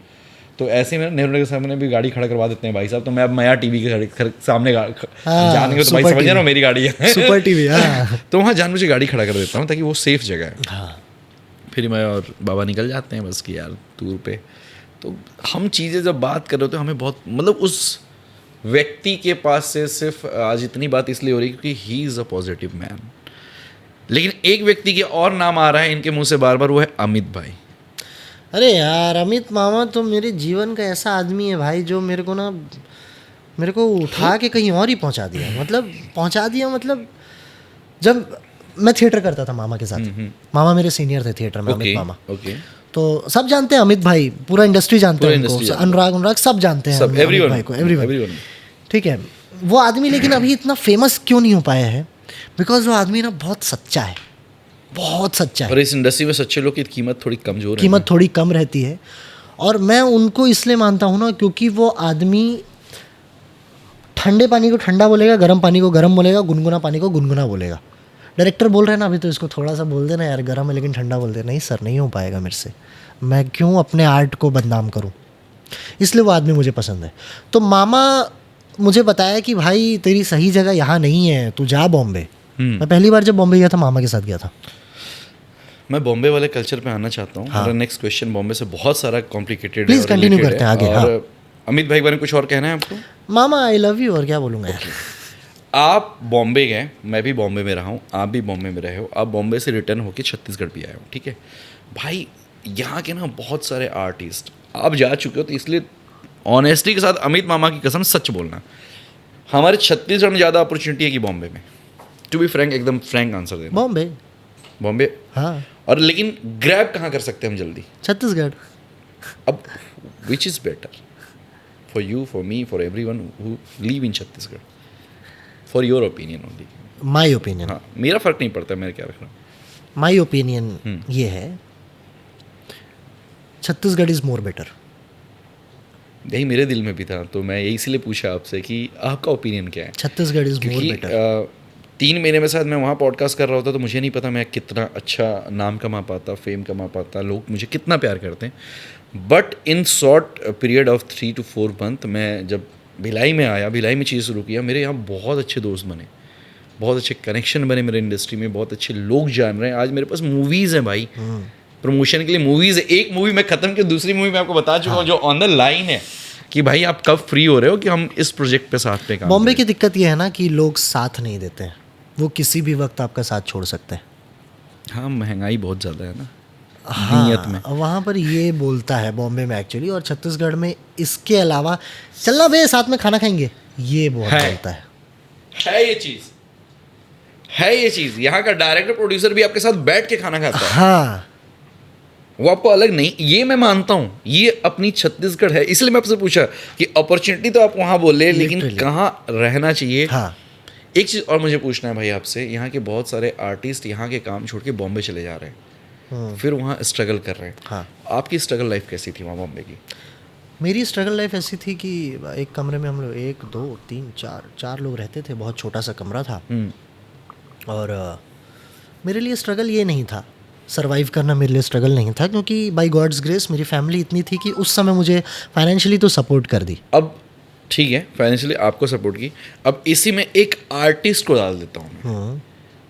तो ऐसे में नेहरू नगर सामने भी गाड़ी खड़ा करवा देते हैं भाई साहब। तो मैं अब मया टीवी के सामने जाने के, तो भाई समझ रहे हो मेरी गाड़ी है सुपर टीवी, हाँ। तो वहाँ जान मुझे गाड़ी खड़ा कर देता हूँ ताकि वो सेफ जगह है। हाँ फिर मैं और बाबा निकल जाते हैं बस कि यार टूर पे। तो हम चीज़ें जब बात कर रहे हो तो हमें बहुत मतलब उस व्यक्ति के पास से सिर्फ आज इतनी बात इसलिए हो रही है क्योंकि ही इज़ अ पॉजिटिव मैन। लेकिन एक व्यक्ति के और नाम आ रहा है इनके मुंह से बार बार, वो है अमित भाई। अरे यार अमित मामा तो मेरे जीवन का ऐसा आदमी है भाई, जो मेरे को उठा के कहीं और ही पहुंचा दिया। मतलब जब मैं थिएटर करता था मामा के साथ, मामा मेरे सीनियर थे थिएटर में, अमित मामा। ओके। तो सब जानते हैं अमित भाई, पूरा इंडस्ट्री जानते हैं पूरा उनको, industry अनुराग सब जानते हैं अमित एवरीवन भाई को, एवरीवन। एवरीवन। ठीक है, वो आदमी लेकिन अभी इतना फेमस क्यों नहीं हो पाया है? बिकॉज वो आदमी ना बहुत सच्चा है, बहुत सच्चा है। और इस इंडस्ट्री में सच्चे लोग की कीमत थोड़ी कमजोर है, कीमत थोड़ी कम रहती है। और मैं उनको इसलिए मानता हूँ ना क्योंकि वो आदमी ठंडे पानी को ठंडा बोलेगा, गर्म पानी को गर्म बोलेगा, गुनगुना पानी को गुनगुना बोलेगा। डायरेक्टर बोल रहे हैं ना अभी, तो इसको थोड़ा सा बोल देना यार, गर्म है लेकिन ठंडा बोल दे। नहीं सर, नहीं हो पाएगा मेरे से, मैं क्यों अपने आर्ट को बदनाम करूं? इसलिए वो आदमी मुझे पसंद है। तो मामा मुझे बताया कि भाई तेरी सही जगह यहाँ नहीं है, तू जा बॉम्बे। मैं पहली बार जब बॉम्बे गया था मामा के साथ गया था। मैं बॉम्बे वाले कल्चर पे आना चाहता हूँ। हाँ। मेरा नेक्स्ट क्वेश्चन बॉम्बे से बहुत सारा कॉम्प्लिकेटेड है। प्लीज कंटिन्यू करते हैं आगे। और हाँ। अमित भाई बारे में कुछ और कहना है आपको? मामा आई लव यू, और क्या बोलूँगा यार। आप बॉम्बे गए, मैं भी बॉम्बे में रहा हूँ, आप भी बॉम्बे में रहे हो, आप बॉम्बे से रिटर्न होके छत्तीसगढ़ भी आए हो, ठीक है भाई। यहाँ के ना बहुत सारे आर्टिस्ट आप जा चुके हो, तो इसलिए ऑनेस्टी के साथ अमित मामा की कसम सच बोलना, हमारे छत्तीसगढ़ में ज़्यादा अपॉर्चुनिटी है कि बॉम्बे में। टू बी फ्रैंक, एकदम फ्रैंक आंसर देना। बॉम्बे। हाँ। और लेकिन ग्रैब कहाँ कर सकते हैं हम जल्दी? छत्तीसगढ़। अब which is better for you, for me, for everyone who live in Chhattisgarh? For your opinion only. My opinion. हाँ, मेरा फ़र्क नहीं पड़ता, मैं क्या रख रहा हूँ। माई ओपिनियन ये है, छत्तीसगढ़ इज़ मोर बेटर। यही मेरे दिल में भी था, तो मैं यही इसलिए पूछा आपसे कि आपका ओपिनियन क्या है। छत्तीसगढ़ इज़ मोर क्योंकि बेटर। 3 महीने में शायद मैं वहाँ पॉडकास्ट कर रहा होता, तो मुझे नहीं पता मैं कितना अच्छा नाम कमा पाता, फेम कमा पाता, लोग मुझे कितना प्यार करते हैं। But in short period of 3 to 4 month, मैं जब भिलाई में आया, भिलाई में चीज़ शुरू किया, मेरे यहाँ बहुत अच्छे दोस्त बने, बहुत अच्छे कनेक्शन बने मेरे इंडस्ट्री में, बहुत अच्छे लोग जान रहे हैं। आज मेरे पास मूवीज़ हैं भाई, प्रमोशन के लिए मूवीज़ है। एक मूवी मैं ख़त्म की, दूसरी मूवी मैं आपको बता चुका हूँ, जो ऑन द लाइन है कि भाई आप कब फ्री हो रहे हो कि हम इस प्रोजेक्ट पे साथ पे काम बॉम्बे करें। की दिक्कत ये है ना कि लोग साथ नहीं देते हैं, वो किसी भी वक्त आपका साथ छोड़ सकते हैं। हाँ, महंगाई बहुत ज़्यादा है ना नीयत में, वहाँ पर ये बोलता है बॉम्बे में एक्चुअली। और छत्तीसगढ़ में इसके अलावा चलना बे साथ में खाना खाएंगे, ये बहुत बोलता है। ये चीज़ यहाँ का डायरेक्टर प्रोड्यूसर भी आपके साथ बैठ के खाना खाता है। हाँ, वो आपको अलग नहीं, ये मैं मानता हूँ, ये अपनी छत्तीसगढ़ है। इसलिए मैं आपसे पूछा कि अपॉर्चुनिटी तो आप वहाँ बोले, लेकिन Literally. कहाँ रहना चाहिए। हाँ। एक चीज़ और मुझे पूछना है भाई आपसे, यहाँ के बहुत सारे आर्टिस्ट यहाँ के काम छोड़ के बॉम्बे चले जा रहे हैं, फिर वहाँ स्ट्रगल कर रहे हैं। हाँ। आपकी स्ट्रगल लाइफ कैसी थी वहाँ बॉम्बे की? मेरी स्ट्रगल लाइफ ऐसी थी कि एक कमरे में हम लोग 1 2 3 4 लोग रहते थे, बहुत छोटा सा कमरा था। और मेरे लिए स्ट्रगल ये नहीं था, सरवाइव करना मेरे लिए स्ट्रगल नहीं था, क्योंकि बाय गॉड्स ग्रेस मेरी फैमिली इतनी थी कि उस समय मुझे फाइनेंशियली तो सपोर्ट कर दी। अब ठीक है, फाइनेंशियली आपको सपोर्ट की। अब इसी में एक आर्टिस्ट को डाल देता हूँ मैं।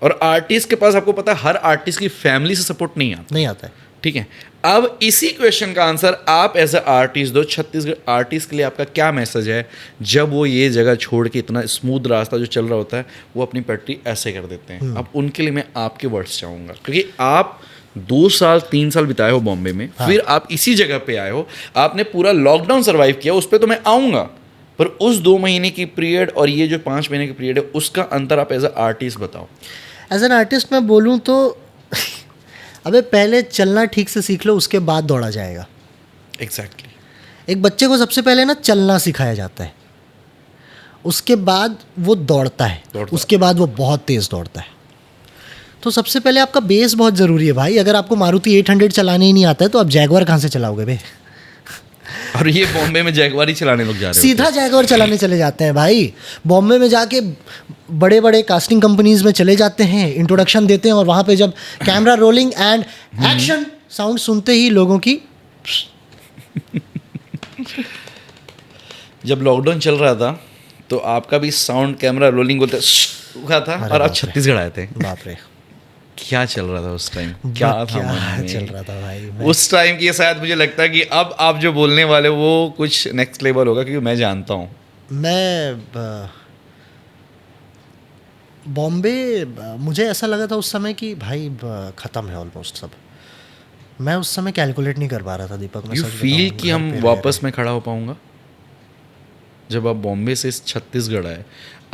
और आर्टिस्ट के पास आपको पता है हर आर्टिस्ट की फैमिली से सपोर्ट नहीं आता है। ठीक है, अब इसी क्वेश्चन का आंसर आप एज अ आर्टिस्ट दो। छत्तीसगढ़ आर्टिस्ट के लिए आपका क्या मैसेज है जब वो ये जगह छोड़ के इतना स्मूथ रास्ता जो चल रहा होता है वो अपनी पटरी ऐसे कर देते हैं? अब उनके लिए मैं आपके वर्ड्स चाहूँगा, क्योंकि आप 2 साल 3 साल बिताए हो बॉम्बे में। हाँ। फिर आप इसी जगह पे आए हो, आपने पूरा लॉकडाउन सर्वाइव किया, उस पर तो मैं आऊँगा, पर उस 2 महीने की पीरियड और ये जो 5 महीने की पीरियड है उसका अंतर आप एज अ आर्टिस्ट बताओ। एज एन आर्टिस्ट मैं बोलूँ तो अबे पहले चलना ठीक से सीख लो, उसके बाद दौड़ा जाएगा। एग्जैक्टली। एक बच्चे को सबसे पहले ना चलना सिखाया जाता है, उसके बाद वो दौड़ता है, उसके बाद वो बहुत तेज़ दौड़ता है। तो सबसे पहले आपका बेस बहुत ज़रूरी है भाई। अगर आपको मारुति 800 चलाने ही नहीं आता है तो आप जैगवार कहाँ से चलाओगे बे? और ये बॉम्बे में जैगवार ही चलाने लोग जा रहे सीधा जैगवार चलाने चले जाते हैं भाई। बॉम्बे में जाके बड़े बड़े कास्टिंग कंपनीज में चले जाते हैं, इंट्रोडक्शन देते हैं, और वहाँ पे जब camera rolling and action sound सुनते ही लोगों की जब लॉकडाउन चल रहा था तो आपका भी साउंड कैमरा रोलिंग बोलते हुआ था और आप छत्तीसगढ़ आए थे। बाप रे, क्या चल रहा था उस टाइम? क्या था मन में? चल रहा था भाई उस टाइम की शायद मुझे लगता है कि अब आप जो बोलने वाले हो वो कुछ नेक्स्ट लेवल होगा, क्योंकि मैं जानता हूँ। बॉम्बे मुझे ऐसा लगा था उस समय कि भाई ख़त्म है ऑलमोस्ट सब। मैं उस समय कैलकुलेट नहीं कर पा रहा था दीपक। मैं यू सच फील बताऊं, कि घर हम पे रह वापस में खड़ा हो पाऊंगा? जब आप बॉम्बे से छत्तीसगढ़ आए,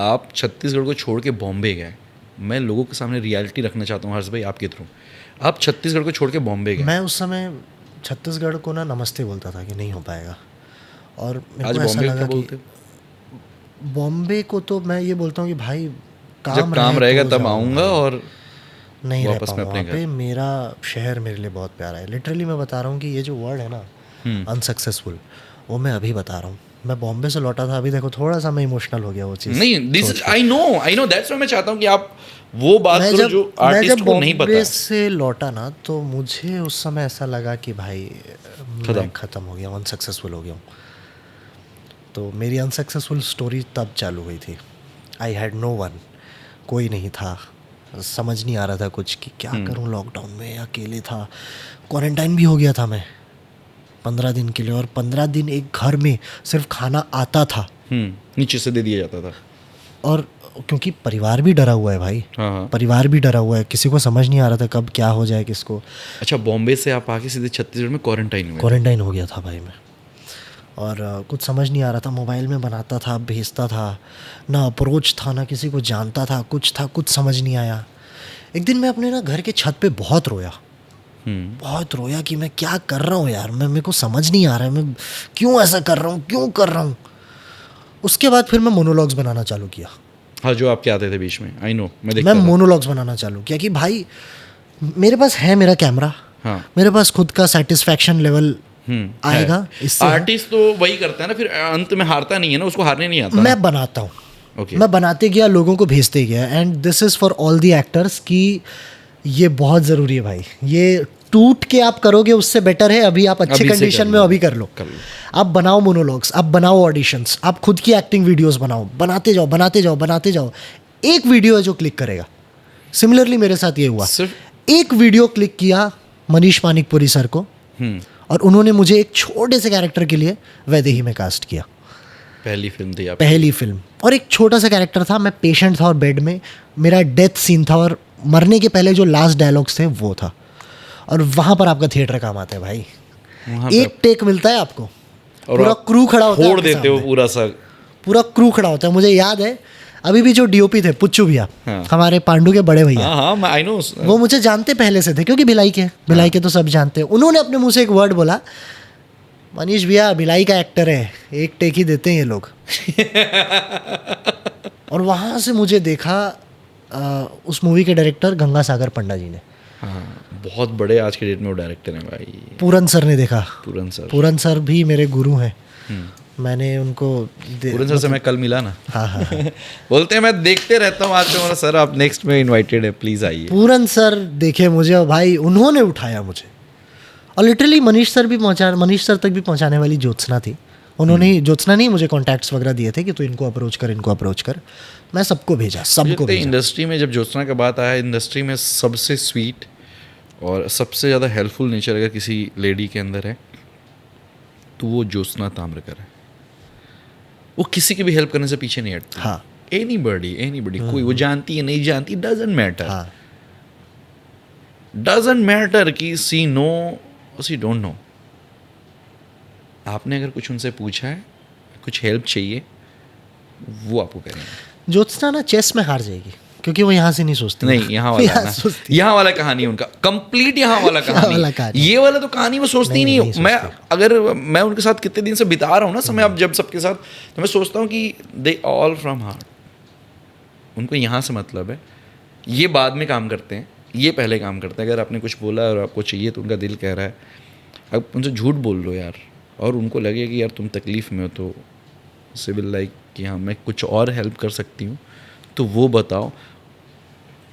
आप छत्तीसगढ़ को छोड़ के बॉम्बे गए। मैं लोगों के सामने रियलिटी रखना चाहता हूँ हर्ष भाई आपके थ्रू। आप छत्तीसगढ़ को छोड़ के बॉम्बे गए। मैं उस समय छत्तीसगढ़ को ना नमस्ते बोलता था कि नहीं हो पाएगा, और मेरे आज को ऐसा बॉम्बे लगा क्या कि बोलते हो? बॉम्बे को तो मैं ये बोलता हूँ कि भाई जब काम रहेगा तो तब जाओ आऊँगा भाई। और नहीं रह वापस में पाऊँगा अपने वहाँ पे। मेरा शहर मेरे लिए बहुत प्यारा है। लिटरली मैं बता रहा हूँ कि ये जो वर्ड है ना अनसक्सेसफुल, वो मैं अभी बता रहा हूँ। मैं बॉम्बे से लौटा था, अभी देखो थोड़ा सा मैं इमोशनल हो गया वो चीज़। नहीं, this I know that's why मैं चाहता हूँ कि आप वो बात मैं करो जब जो मैं आर्टिस्ट जब को नहीं पता बॉम्बे है। से लौटा ना तो मुझे उस समय ऐसा लगा कि भाई मैं ख़त्म हो गया हूँ, अनसक्सेसफुल हो गया हूँ। तो मेरी अनसक्सेसफुल स्टोरी तब चालू हुई थी। आई हैड नो वन, कोई नहीं था, समझ नहीं आ रहा था कुछ कि क्या करूं। लॉकडाउन में अकेले था, क्वारंटाइन भी हो गया था मैं 15 दिन के लिए, और 15 दिन एक घर में सिर्फ खाना आता था, नीचे से दे दिया जाता था। और क्योंकि परिवार भी डरा हुआ है भाई। हाँ। परिवार भी डरा हुआ है, किसी को समझ नहीं आ रहा था कब क्या हो जाए किसको। अच्छा, बॉम्बे से आप आके सीधे छत्तीसगढ़ में क्वारंटाइन हुए? क्वारंटाइन हो गया था भाई मैं, और कुछ समझ नहीं आ रहा था। मोबाइल में बनाता था, भेजता था, ना अप्रोच था, ना किसी को जानता था, कुछ समझ नहीं आया। एक दिन मैं अपने ना घर के छत पे बहुत रोया कि मैं क्या कर रहा हूँ यार, मेरे को समझ नहीं आ रहा है मैं क्यों ऐसा कर रहा हूँ। उसके बाद फिर मैं मोनोलॉग्स बनाना चालू किया। हाँ, जो आपके आते थे बीच में, आई नो, मैं मोनोलॉग्स बनाना चालू किया कि भाई मेरे पास है मेरा कैमरा, हाँ। मेरे पास खुद का सेटिस्फैक्शन लेवल आएगा इससे। आर्टिस्ट तो वही करता है ना, फिर अंत में हारता नहीं है ना, उसको हारने नहीं आता। मैं बनाता हूँ, Okay. मैं बनाते गया, लोगों को भेजते गया, and this is for all the actors कि ये बहुत ज़रूरी है भाई। ये टूट के आप करोगे उससे बेटर है अभी आप अच्छे कंडीशन में अभी कर लो। आप बनाओ मोनोलॉग्स, आप बनाओ ऑडिशंस, आप खुद की एक्टिंग वीडियोस बनाओ, बनाते जाओ। एक वीडियो है जो क्लिक करेगा। सिमिलरली मेरे साथ ये हुआ, सिर्फ एक वीडियो क्लिक किया मनीष मानिकपुरी सर को, और उन्होंने मुझे एक छोटे से कैरेक्टर के लिए वैदेही में कास्ट किया। पहली फिल्म थी आपकी? पहली फिल्म, और एक छोटा सा कैरेक्टर था। मैं पेशेंट था और बेड में मेरा डेथ सीन था, और मरने के पहले जो लास्ट डायलॉग्स थे वो था। और वहाँ पर आपका थिएटर काम आता है भाई। एक टेक मिलता है आपको, और पूरा क्रू खड़ा होता है, फोड़ देते हो पूरा क्रू खड़ा होता है। मुझे याद है अभी भी जो डीओपी थे पुच्चू भैया, हमारे पांडु के बड़े भैया, हाँ, आई नो, वो मुझे जानते पहले से थे क्योंकि भिलाई के तो सब जानते हैं। उन्होंने अपने मुँह से एक वर्ड बोला, मनीष भैया भिलाई का एक्टर है, एक टेक ही देते हैं ये लोग। और वहाँ से मुझे देखा उस मूवी के डायरेक्टर गंगा सागर पंडा जी ने। हाँ, बहुत बड़े आज के डेट में वो डायरेक्टर हैं भाई। पूरन सर ने देखा। पूरन सर भी मेरे गुरु हैं। मैंने उनको पूरन सर से मैं कल मिला ना। हाँ। बोलते हैं मैं देखते रहता हूँ, आज तो मेरा सर आप नेक्स्ट में इनवाइटेड है, प्लीज़ आइए। पूरन सर देखे मुझे, और भाई उन्होंने उठाया मुझे, और लिटरली मनीष सर तक भी पहुंचाने वाली ज्योत्सना थी। उन्होंने ही, ज्योत्सना नहीं, मुझे कॉन्टैक्ट्स वगैरह दिए थे कि तू इनको अप्रोच कर। मैं सबको भेजा, सबको भेजा। इंडस्ट्री में जब ज्योत्सना का बात आया, इंडस्ट्री में सबसे स्वीट और सबसे ज़्यादा हेल्पफुल नेचर अगर किसी लेडी के अंदर है तो वो ज्योत्सना ताम्रकर है। वो किसी की भी हेल्प करने से पीछे नहीं हटती। हाँ। एनीबॉडी कोई, वो जानती है नहीं जानती, डजंट मैटर। डजंट मैटर कि सी नो सी डोंट नो। आपने अगर कुछ उनसे पूछा है, कुछ हेल्प चाहिए, वो आपको करेंगे। ज्योत्सना ना चेस में हार जाएगी क्योंकि वो यहाँ से नहीं सोचती। नहीं, यहाँ वाला ना, यहाँ वाला कहानी उनका कंप्लीट, यहाँ वाला कहानी, ये वाला तो कहानी वो सोचती ही नहीं। मैं अगर मैं उनके साथ कितने दिन से बिता रहा हूँ ना समय, अब जब सबके साथ, तो मैं सोचता हूँ कि दे ऑल फ्रॉम हार्ट, उनको यहाँ से मतलब है। ये बाद में काम करते हैं, ये पहले काम करते हैं। अगर आपने कुछ बोला और आपको चाहिए तो उनका दिल कह रहा है, अब उनसे झूठ बोल लो यार, और उनको लगे कि यार तुम तकलीफ़ में हो तो सिविल लाइक कि हाँ मैं कुछ और हेल्प कर सकती हूँ तो वो बताओ।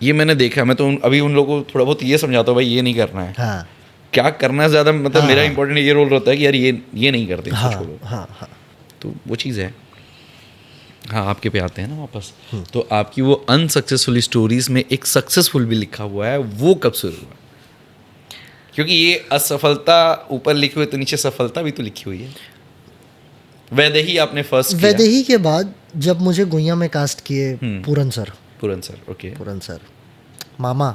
ये मैंने देखा। मैं तो अभी उन लोगों को थोड़ा बहुत ये समझाता हूँ, भाई ये नहीं करना है। हाँ। क्या करना है ज़्यादा, मतलब मेरा इंपॉर्टेंट ये रोल रहता है कि यार ये नहीं करते, इसको छोड़ो। हाँ। तो वो चीज़ है। हाँ, आपके पे आते हैं ना वापस। तो आपकी वो अनसक्सेसफुल स्टोरीज में एक सक्सेसफुल भी लिखा हुआ है, वो कब शुरू हुआ? क्योंकि ये असफलता ऊपर लिखी हुई तो नीचे सफलता भी तो लिखी हुई है। वैदेही आपने फर्स्ट किया। वैदेही के बाद जब मुझे गुइया में कास्ट किए पूरन सर, ओके, पूरन सर मामा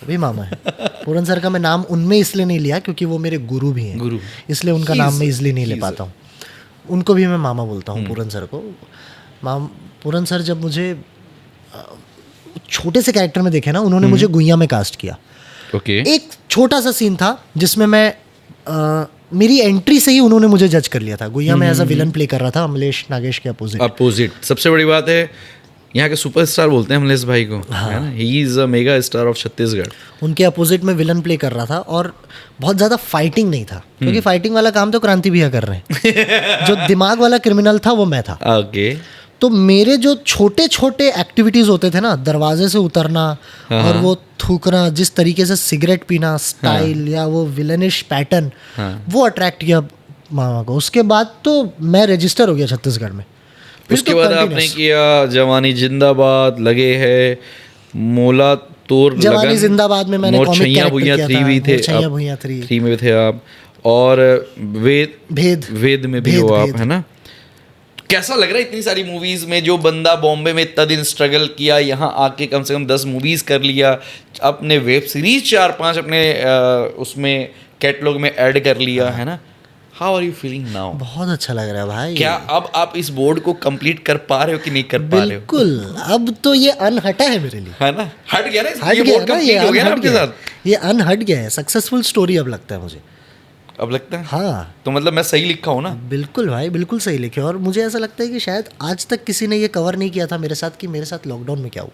भी मामा है। पूरन सर का मैं नाम उनमें इसलिए नहीं लिया क्योंकि वो मेरे गुरु भी हैं, गुरु, इसलिए उनका नाम मैं इसलिए नहीं ले पाता हूँ। उनको भी मैं मामा बोलता हूँ, पूरन सर को। पूरन सर जब मुझे छोटे से कैरेक्टर में देखे ना, उन्होंने मुझे गुइया में कास्ट किया। ओके। एक छोटा सा सीन था जिसमें मैं मेरी एंट्री से ही उन्होंने मुझे जज कर लिया था। गुइया में एज अ विलन प्ले कर रहा था, अमलेश नागेश के अपोजिट। सबसे बड़ी बात है, यहाँ के सुपरस्टार बोलते हैं अमलेश भाई को, है ना, he is a mega star of Chhattisgarh. उनके अपोजिट में विलन प्ले कर रहा था और बहुत ज़्यादा फाइटिंग नहीं था, क्योंकि फाइटिंग वाला काम तो क्रांति भैया कर रहे हैं। जो दिमाग वाला क्रिमिनल था वो मैं था। ओके। तो मेरे जो छोटे छोटे एक्टिविटीज़ होते थे ना, दरवाजे से उतरना और वो थूकना, जिस तरीके से सिगरेट पीना स्टाइल, या वो विलनिश पैटर्न, वो अट्रैक्ट किया मामा को। उसके बाद तो मैं रजिस्टर हो गया छत्तीसगढ़ में। उसके तो बाद आपने किया जवानी जिंदाबाद, लगे है, मोला तोर, जवानी जिंदाबाद में मैंने कॉमिक कैरेक्टर किया था। 3 भी थे, 3 में थे आप, और वेद में भी हो आप, है ना। कैसा लग रहा है इतनी सारी मूवीज में, जो बंदा बॉम्बे में इतना दिन स्ट्रगल किया, यहाँ आके कम से कम 10 मूवीज कर लिया, अपने वेब सीरीज 4-5 अपने उसमें कैटलॉग में ऐड कर लिया, है ना। How are you feeling now? बहुत अच्छा लग रहा है भाई। क्या अब आप इस बोर्ड को कंप्लीट कर पा रहे हो कि नहीं कर पा रहे हो? बिल्कुल, अब तो ये अनहटा है मेरे लिए, है ना। हट गया ना, हट ये गया बोर्ड ना, कंप्लीट हो गया ना आपके साथ, ये अनहट गया है। सक्सेसफुल स्टोरी अब लगता है मुझे, अब लगता है। हाँ, तो मतलब मैं सही लिखा हूँ ना? बिल्कुल भाई, बिल्कुल सही लिखे। और मुझे ऐसा लगता है कि शायद आज तक किसी ने ये कवर नहीं किया था मेरे साथ कि मेरे साथ लॉकडाउन में क्या हुआ।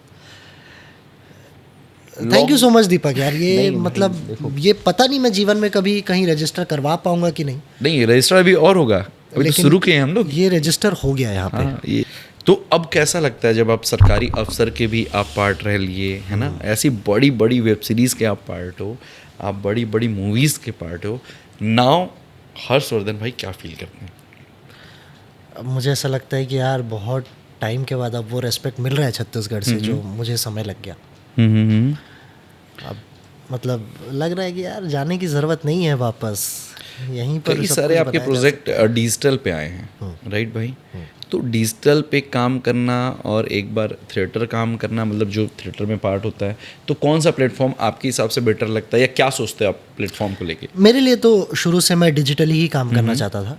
थैंक यू सो मच दीपक यार। ये मतलब ये पता नहीं मैं जीवन में कभी कहीं रजिस्टर करवा पाऊंगा कि नहीं रजिस्टर अभी और होगा, अभी तो शुरू किए हम लोग। ये रजिस्टर हो गया यहाँ पे। ये तो अब कैसा लगता है जब आप सरकारी अफसर के भी आप पार्ट रह लिए, है ना, ऐसी बड़ी बड़ी वेब सीरीज़ के आप पार्ट हो, आप बड़ी बड़ी मूवीज़ के पार्ट हो। नाउ हर्षवर्धन भाई क्या फील करते हैं? अब मुझे ऐसा लगता है कि यार बहुत टाइम के बाद अब वो रेस्पेक्ट मिल रहा है छत्तीसगढ़ से, जो मुझे समय लग गया। अब मतलब लग रहा है कि यार जाने की ज़रूरत नहीं है वापस, यहीं पर कई सारे आपके प्रोजेक्ट डिजिटल पे आए हैं, राइट भाई। तो डिजिटल पे काम करना और एक बार थिएटर काम करना, मतलब जो थिएटर में पार्ट होता है, तो कौन सा प्लेटफॉर्म आपके हिसाब से बेटर लगता है, या क्या सोचते हैं आप प्लेटफॉर्म को लेके? मेरे लिए तो शुरू से मैं डिजिटली ही काम करना चाहता था,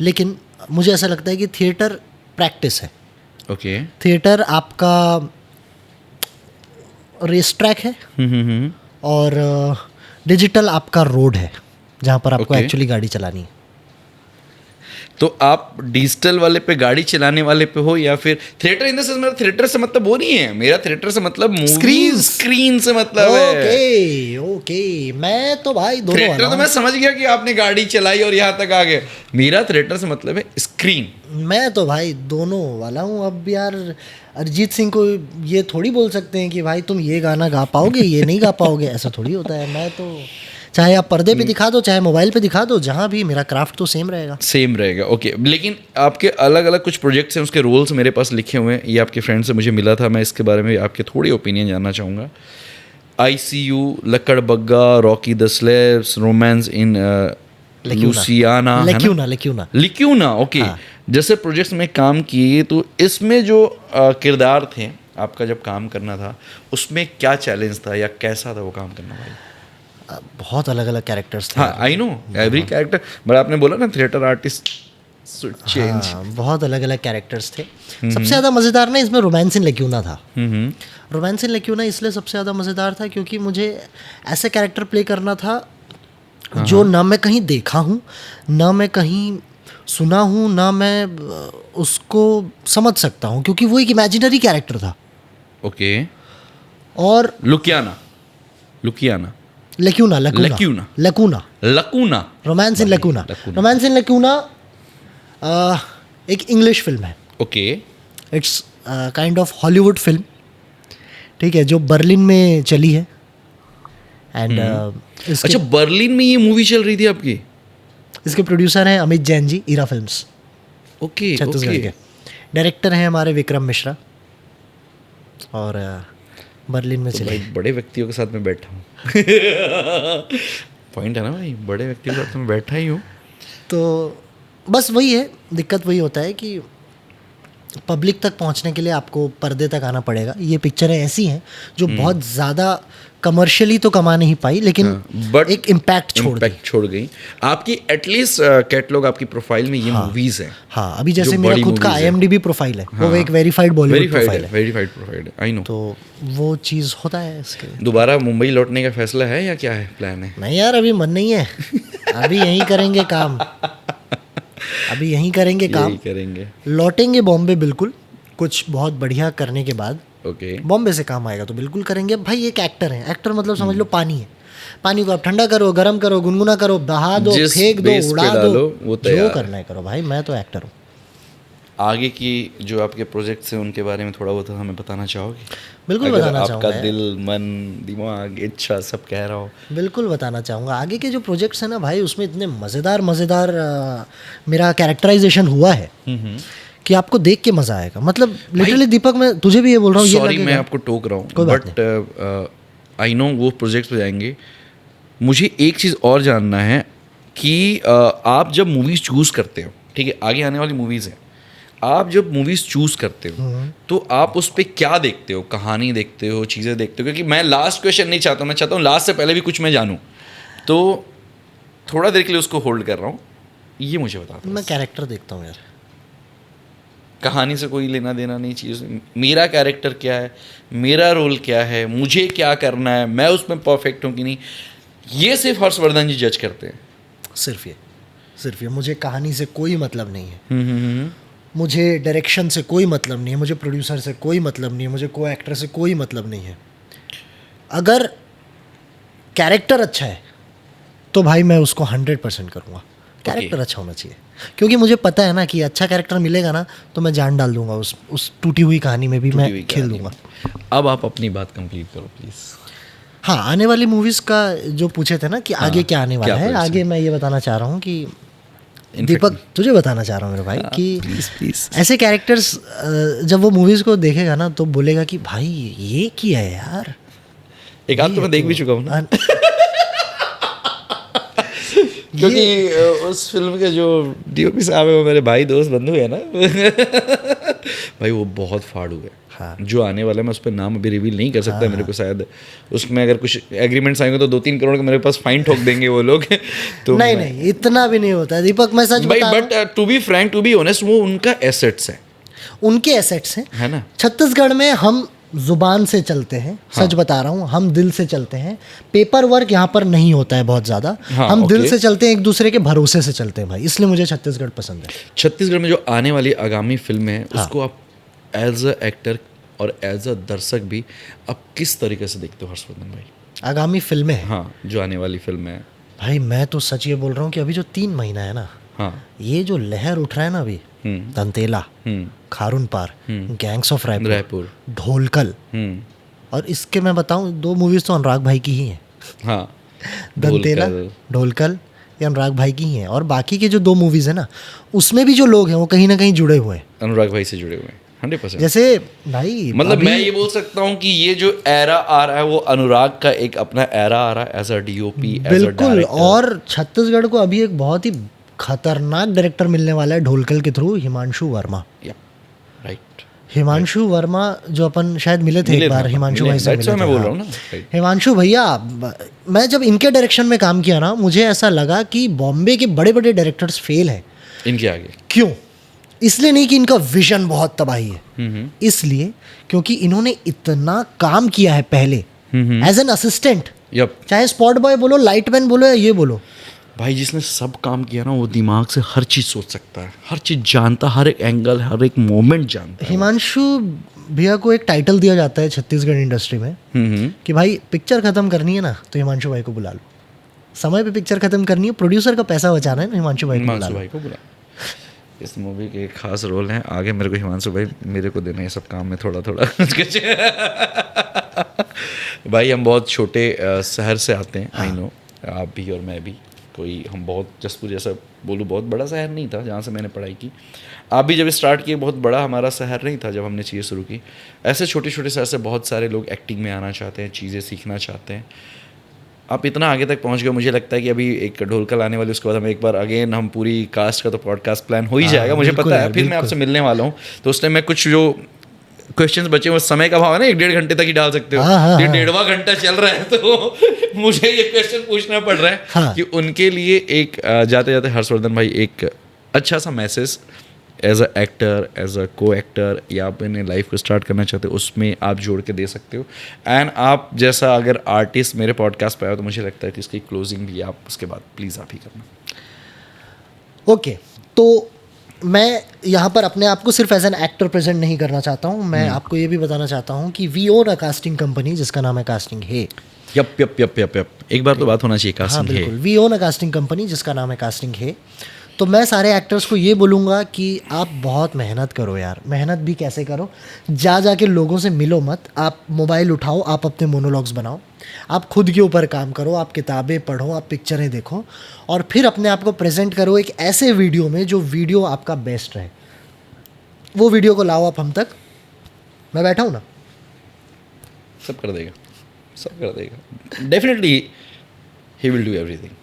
लेकिन मुझे ऐसा लगता है कि थिएटर प्रैक्टिस है। ओके। थिएटर आपका रेस ट्रैक है, और डिजिटल आपका रोड है जहाँ पर आपको एक्चुअली गाड़ी चलानी है। तो आप डिजिटल वाले पे गाड़ी चलाने वाले पे हो, या फिर थिएटर इन द सेंस, मेरा थिएटर से मतलब वो नहीं है, मेरा थिएटर से मतलब स्क्रीन से मतलब है। ओके, मैं तो भाई दोनों वाला थिएटर तो मैं समझ गया कि आपने गाड़ी चलाई और यहाँ तक आ गए। मेरा थिएटर से मतलब है स्क्रीन। मैं तो भाई दोनों वाला हूँ। अब यार अरिजीत सिंह को ये थोड़ी बोल सकते हैं कि भाई तुम ये गाना गा पाओगे, ये नहीं गा पाओगे, ऐसा थोड़ी होता है। मैं तो चाहे आप पर्दे पे दिखा दो, चाहे मोबाइल पे दिखा दो, जहाँ भी मेरा क्राफ्ट तो सेम रहेगा। ओके। लेकिन आपके अलग अलग कुछ प्रोजेक्ट्स हैं, उसके रोल्स मेरे पास लिखे हुए हैं, ये आपके फ्रेंड से मुझे मिला था। मैं इसके बारे में आपके थोड़ी ओपिनियन जानना चाहूँगा। ICU, Lakkad Bagga, Rocky the slaves, romance in Louisiana, लिक्यूना। ओके। जैसे प्रोजेक्ट्स में काम किए, तो इसमें जो किरदार थे आपका जब काम करना था, उसमें क्या चैलेंज था या कैसा था वो काम करना भाई? बहुत अलग अलग कैरेक्टर्स थे। हाँ, I know every character, but आपने बोला ना थिएटर आर्टिस्ट, चेंज। हाँ, बहुत अलग अलग कैरेक्टर्स थे। सबसे ज़्यादा मज़ेदार ना इसमें रोमांस इन लक्यूना था। रोमांस इन लक्यूना इसलिए सबसे ज़्यादा मज़ेदार था क्योंकि मुझे ऐसे कैरेक्टर प्ले करना था जो ना मैं कहीं देखा हूँ, ना मैं कहीं सुना हूँ, ना मैं उसको समझ सकता हूँ, क्योंकि वो एक इमेजिनरी कैरेक्टर था। ओके। और लुकियाना लुकियाना लक्यूना लक्यूना लक्यूना। लक्यूना lacuna. Romance in लक्यूना। Lacuna. Romance in लक्यूना एक इंग्लिश फिल्म है। Okay. It's kind of Hollywood film, ठीक है, जो बर्लिन में चली है। एंड अच्छा, बर्लिन में ये मूवी चल रही थी आपकी? इसके प्रोड्यूसर हैं अमित जैन जी, ईरा फिल्म्स, ओके। छत्तीसगढ़ के। डायरेक्टर हैं हमारे विक्रम मिश्रा, और बर्लिन में तो चली। भाई बड़े व्यक्तियों के साथ में बैठा हूँ। पॉइंट है ना भाई, बड़े व्यक्तियों के साथ में बैठा ही हूँ। तो बस वही है, दिक्कत वही होता है कि पब्लिक तक पहुंचने के लिए आपको पर्दे तक आना पड़ेगा। ये पिक्चरें ऐसी हैं जो बहुत ज़्यादा कमर्शियली तो कमा नहीं पाई, लेकिन बट एक इम्पैक्ट छोड़ गई। आपकी एटलीस्ट कैटलॉग, आपकी प्रोफाइल में ये मूवीज हैं। हाँ, अभी जैसे जो मेरा बड़ी खुद का movies हैं। IMDb प्रोफाइल है, वो एक वेरीफाइड बॉलीवुड प्रोफाइल है। Verified profile, I know. तो वो चीज़ होता है इसके। दोबारा मुंबई लौटने का फैसला है या क्या है, प्लान है? नहीं यार, अभी मन नहीं है। अभी यहीं करेंगे काम, अभी यहीं करेंगे काम। यही करेंगे। लौटेंगे बॉम्बे बिल्कुल, कुछ बहुत बढ़िया करने के बाद ओके। बॉम्बे से काम आएगा तो बिल्कुल करेंगे। भाई एक एक्टर है, एक्टर मतलब समझ लो पानी है। पानी को आप ठंडा करो, गर्म करो, गुनगुना करो, बहा दो, जिस फेंक दो, base पे उड़ा दो, डालो, वो जो तैयार करना है करो। भाई मैं तो एक्टर हूँ। आगे की जो आपके प्रोजेक्ट्स हैं उनके बारे में थोड़ा बहुत हमें बताना चाहोगे? बिल्कुल अगर बताना आपका चाहूँगा, दिल, मन, दिमाग, इच्छा सब कह रहा हो। बिल्कुल बताना चाहूँगा। आगे के जो प्रोजेक्ट्स हैं ना भाई, उसमें इतने मज़ेदार मेरा कैरेक्टराइजेशन हुआ है कि आपको देख के मज़ा आएगा। मतलब लिटरली दीपक, मैं तुझे भी ये बोल रहा हूँ, सॉरी मैं आपको टोक रहा हूँ, बट आई नो वो प्रोजेक्ट्स पे जाएंगे। मुझे एक चीज़ और जानना है कि आप जब मूवीज़ चूज़ करते हो, ठीक है, आगे आने वाली मूवीज़ हैं, आप जब मूवीज़ चूज़ करते हो तो आप उस पर क्या देखते हो? कहानी देखते हो, चीज़ें देखते हो? क्योंकि मैं लास्ट क्वेश्चन नहीं चाहता हूँ, मैं चाहता हूँ लास्ट से पहले भी कुछ मैं जानूँ। तो थोड़ा देर के लिए उसको होल्ड कर रहा हूँ, ये मुझे बता दो। मैं कैरेक्टर देखता हूँ यार। कहानी से कोई लेना देना नहीं चीज़। मेरा कैरेक्टर क्या है, मेरा रोल क्या है, मुझे क्या करना है, मैं उसमें परफेक्ट हूँ कि नहीं, ये सिर्फ हर्षवर्धन जी जज करते हैं। सिर्फ ये मुझे कहानी से कोई मतलब नहीं है। मुझे डायरेक्शन से कोई मतलब नहीं है, मुझे प्रोड्यूसर से कोई मतलब नहीं है, मुझे को एक्टर से कोई मतलब नहीं है। अगर कैरेक्टर अच्छा है तो भाई मैं उसको 100% करूँगा। कैरेक्टर अच्छा होना चाहिए, क्योंकि मुझे पता है ना कि अच्छा कैरेक्टर मिलेगा ना तो मैं जान डाल दूंगा उस टूटी हुई कहानी में भी, मैं खेल दूंगा। अब आप अपनी बात कंप्लीट करो प्लीज़। हाँ, आने वाली मूवीज़ का जो पूछे थे ना कि आगे क्या आने वाला है, प्रोजेक्ट्स आगे मैं ये बताना चाह रहा हूँ कि दीपक, तुझे बताना चाह रहा हूँ मेरे भाई कि प्लीज ऐसे कैरेक्टर्स जब वो मूवीज़ को देखेगा ना तो बोलेगा कि भाई ये किया है यार। एक आध तो मैं देख भी चुका हूँ ना, क्योंकि उस फिल्म के जो DOP साहब है वो मेरे भाई दोस्त बंधु है ना। भाई वो बहुत फाड़ू है। हाँ। जो आने वाला है मैं उस पर नाम अभी रिवील नहीं कर सकता। मेरे को शायद उसमें अगर कुछ एग्रीमेंट्स आएंगे तो 2-3 करोड़ का मेरे पास फाइन ठोक देंगे वो लोग। तो नहीं इतना भी नहीं होता दीपक, मैं सच भाई, बता रहा हूँ। But to be frank, to be honest, वो उनका एसेट्स है, उनके एसेट्स हैं, है ना। छत्तीसगढ़ में हम जुबान से चलते हैं। हाँ। सच बता रहा हूँ, हम दिल से चलते हैं। पेपर वर्क यहाँ पर नहीं होता है बहुत ज़्यादा। हाँ, हम दिल ओके। से चलते हैं, एक दूसरे के भरोसे से चलते हैं भाई, इसलिए मुझे छत्तीसगढ़ पसंद है। छत्तीसगढ़ में जो आने वाली आगामी फिल्म है उसको आप एज अ एक्टर और एज अ दर्शक भी आप किस तरीके से देखते हो हर्षवर्धन भाई? आगामी फिल्में हैं हाँ, जो आने वाली फिल्म है। भाई, मैं तो सच ये बोल रहा हूँ कि अभी जो 3 महीना है ना, हाँ। ये जो लहर उठ रहा है ना अभी, दंतेला, खारून पार, गैंग्स ऑफ रायपुर, ढोलकल, और इसके मैं बताऊं 2 मूवीज़ तो अनुराग भाई की ही हैं। हाँ, दंतेला, ढोलकल, ये अनुराग भाई की ही हैं। और बाकी के जो 2 मूवीज़ हैं ना, उसमें भी जो लोग हैं वो कहीं ना कहीं जुड़े हुए हैं, अनुराग भाई से जुड़े हुए हैं 100%। जैसे भाई मतलब मैं ये बोल सकता हूँ कि ये जो एरा आ रहा है वो अनुराग का एक अपना एरा आ रहा है as a DOP, as a बिल्कुल। डायरेक्टर। और छत्तीसगढ़ को अभी एक बहुत ही खतरनाक डायरेक्टर मिलने वाला है ढोलकल के थ्रू, हिमांशु वर्मा। राइट। हिमांशु वर्मा जो अपन शायद मिले थे एक बार, हिमांशु भाई से मिले थे। मैं बोल रहा हूँ हाँ। ना। हिमांशु भैया, मैं जब इनके डायरेक्शन में काम किया ना, मुझे ऐसा लगा कि बॉम्बे के बड़े बड़े डायरेक्टर्स फेल हैं, इनके आगे। क्यों? इसलिए नहीं कि इनका विजन बहुत तबाही है, इसलिए क्योंकि इन्होंने इतना काम किया है पहले एज एन असिस्टेंट, यप चाहे स्पॉट बॉय बोलो, लाइटमैन बोलो या ये बोलो। भाई जिसने सब काम किया ना वो दिमाग से हर चीज़ सोच सकता है, हर चीज़ जानता, हर एक एंगल, हर एक मोमेंट जानता है। हिमांशु भैया को एक टाइटल दिया जाता है छत्तीसगढ़ इंडस्ट्री में कि भाई पिक्चर खत्म करनी है ना तो हिमांशु भाई को बुला लो, समय पे पिक्चर खत्म करनी है, प्रोड्यूसर का पैसा बचाना है ना, हिमांशु भाई को बुला हिमांशु लो। भाई को बुला। इस मूवी के एक खास रोल है, आगे मेरे को हिमांशु भाई मेरे को देना है सब काम में थोड़ा थोड़ा। भाई हम बहुत छोटे शहर से आते हैं, आई नो आप भी और मैं भी, कोई हम बहुत जसपुर जैसा बोलूँ बहुत बड़ा शहर नहीं था जहाँ से मैंने पढ़ाई की। आप भी जब स्टार्ट किए बहुत बड़ा हमारा शहर नहीं था जब हमने चीज़ें शुरू की। ऐसे छोटे छोटे शहर से बहुत सारे लोग एक्टिंग में आना चाहते हैं, चीज़ें सीखना चाहते हैं। आप इतना आगे तक पहुंच गए, मुझे लगता है कि अभी एक ढोलकल आने वाली, उसके बाद हम एक बार अगेन हम पूरी कास्ट का तो पॉडकास्ट प्लान हो ही जाएगा, मुझे बिल्कुल पता है। यार, फिर मैं बिल्कुल। आपसे मिलने वाला हूँ तो उस टाइम मैं कुछ जो क्वेश्चंस बचे वो समय का भाव है ना, 1-1.5 घंटे तक ही डाल सकते हो। हाँ, ये हाँ। 1.5वां घंटा चल रहा है तो मुझे ये क्वेश्चन पूछना पड़ रहा है हाँ। कि उनके लिए एक जाते जाते हर्षवर्धन भाई एक अच्छा सा message as a actor, as a co actor, या आप अपने लाइफ को स्टार्ट करना चाहते हो उसमें आप जोड़ के दे सकते हो। एंड आप जैसा अगर आर्टिस्ट मेरे पॉडकास्ट पे आए हो तो मुझे लगता है कि इसकी क्लोजिंग भी आप उसके बाद प्लीज़ आप ही करना। ओके, तो मैं यहाँ पर अपने आप को सिर्फ एज एन एक्टर प्रेजेंट नहीं करना चाहता हूँ, मैं आपको ये भी बताना चाहता हूँ कि we own a casting company जिसका नाम है कास्टिंग है। Yup yup yup yup yup एक बार तो बात होना चाहिए हाँ कास्टिंग है। बिल्कुल, we own a casting company जिसका नाम है कास्टिंग है। तो मैं सारे एक्टर्स को ये बोलूँगा कि आप बहुत मेहनत करो यार। मेहनत भी कैसे करो, जाके लोगों से मिलो मत, आप मोबाइल उठाओ, आप अपने मोनोलॉग्स बनाओ, आप खुद के ऊपर काम करो, आप किताबें पढ़ो, आप पिक्चरें देखो और फिर अपने आप को प्रेजेंट करो एक ऐसे वीडियो में जो वीडियो आपका बेस्ट रहे। वो वीडियो को लाओ आप हम तक, मैं बैठा हूँ ना। सब कर देगा, सब कर देगा, definitely he will do everything.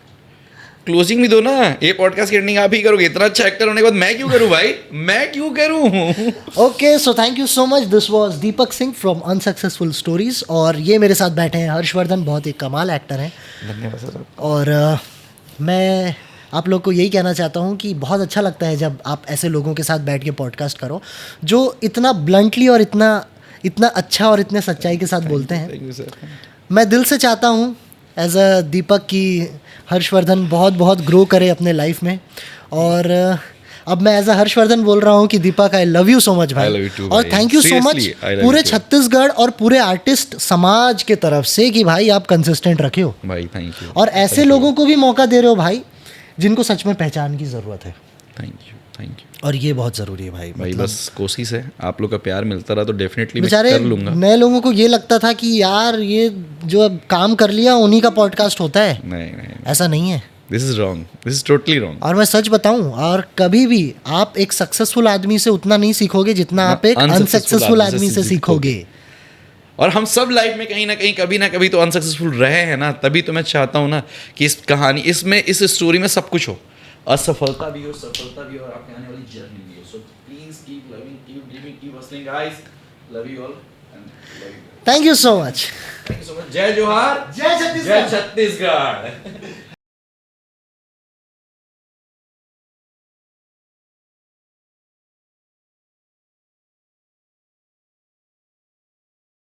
Closing भी दो ना, ये पॉडकास्ट की एंडिंग आप ही करोगे। इतना अच्छा एक्टर होने के बाद मैं क्यों करूं भाई, मैं क्यों करूं? Okay, so thank you so much. This was Deepak Singh from unsuccessful stories और ये मेरे साथ बैठे हैं हर्षवर्धन, बहुत ही कमाल एक्टर हैं। धन्यवाद सर। और मैं आप लोग को यही कहना चाहता हूँ कि बहुत अच्छा लगता है जब आप ऐसे लोगों के साथ बैठ के पॉडकास्ट करो जो इतना ब्लंटली और इतना अच्छा और इतने सच्चाई के साथ बोलते हैं। Thank you sir. मैं दिल से चाहता हूँ एज अ दीपक की हर्षवर्धन बहुत बहुत ग्रो करे अपने लाइफ में। और अब मैं एज अ हर्षवर्धन बोल रहा हूँ कि Deepak I love you so much I भाई। love you too, और भाई। Thank you so much Seriously, I love पूरे you too। छत्तीसगढ़ और पूरे आर्टिस्ट समाज के तरफ से कि भाई आप कंसिस्टेंट रखे हो भाई थैंक यू। और ऐसे लोगों को भी मौका दे रहे हो भाई जिनको सच में पहचान की ज़रूरत है। थैंक यू थैंक यू और ये बहुत ज़रूरी है भाई। भाई, बस कोशिश है, आप लोग का प्यार मिलता रहा तो डेफिनेटली मैं बेचारे कर लूंगा। नए लोगों को ये लगता था कि यार ये जो अब काम कर लिया उन्हीं का पॉडकास्ट होता है, नहीं नहीं, ऐसा नहीं है। This is wrong, this is totally wrong. और मैं सच बताऊं, और कभी भी आप एक सक्सेसफुल आदमी से उतना नहीं सीखोगे जितना आप एक अनसक्सेसफुल आदमी से सीखोगे। और हम सब लाइफ में कहीं ना कहीं कभी ना कभी तो अनसक्सेसफुल रहे हैं ना, तभी तो मैं चाहता हूँ ना कि इस कहानी इसमें इस स्टोरी में सब कुछ हो, असफलता भी हो, सफलता भी हो और आपके आने वाली जर्नी भी हो। So please keep loving, keep dreaming, keep hustling guys. Love you all and love you. Thank you so much. Thank you so much. जय जोहार, जय छत्तीसगढ़। जय छत्तीसगढ़।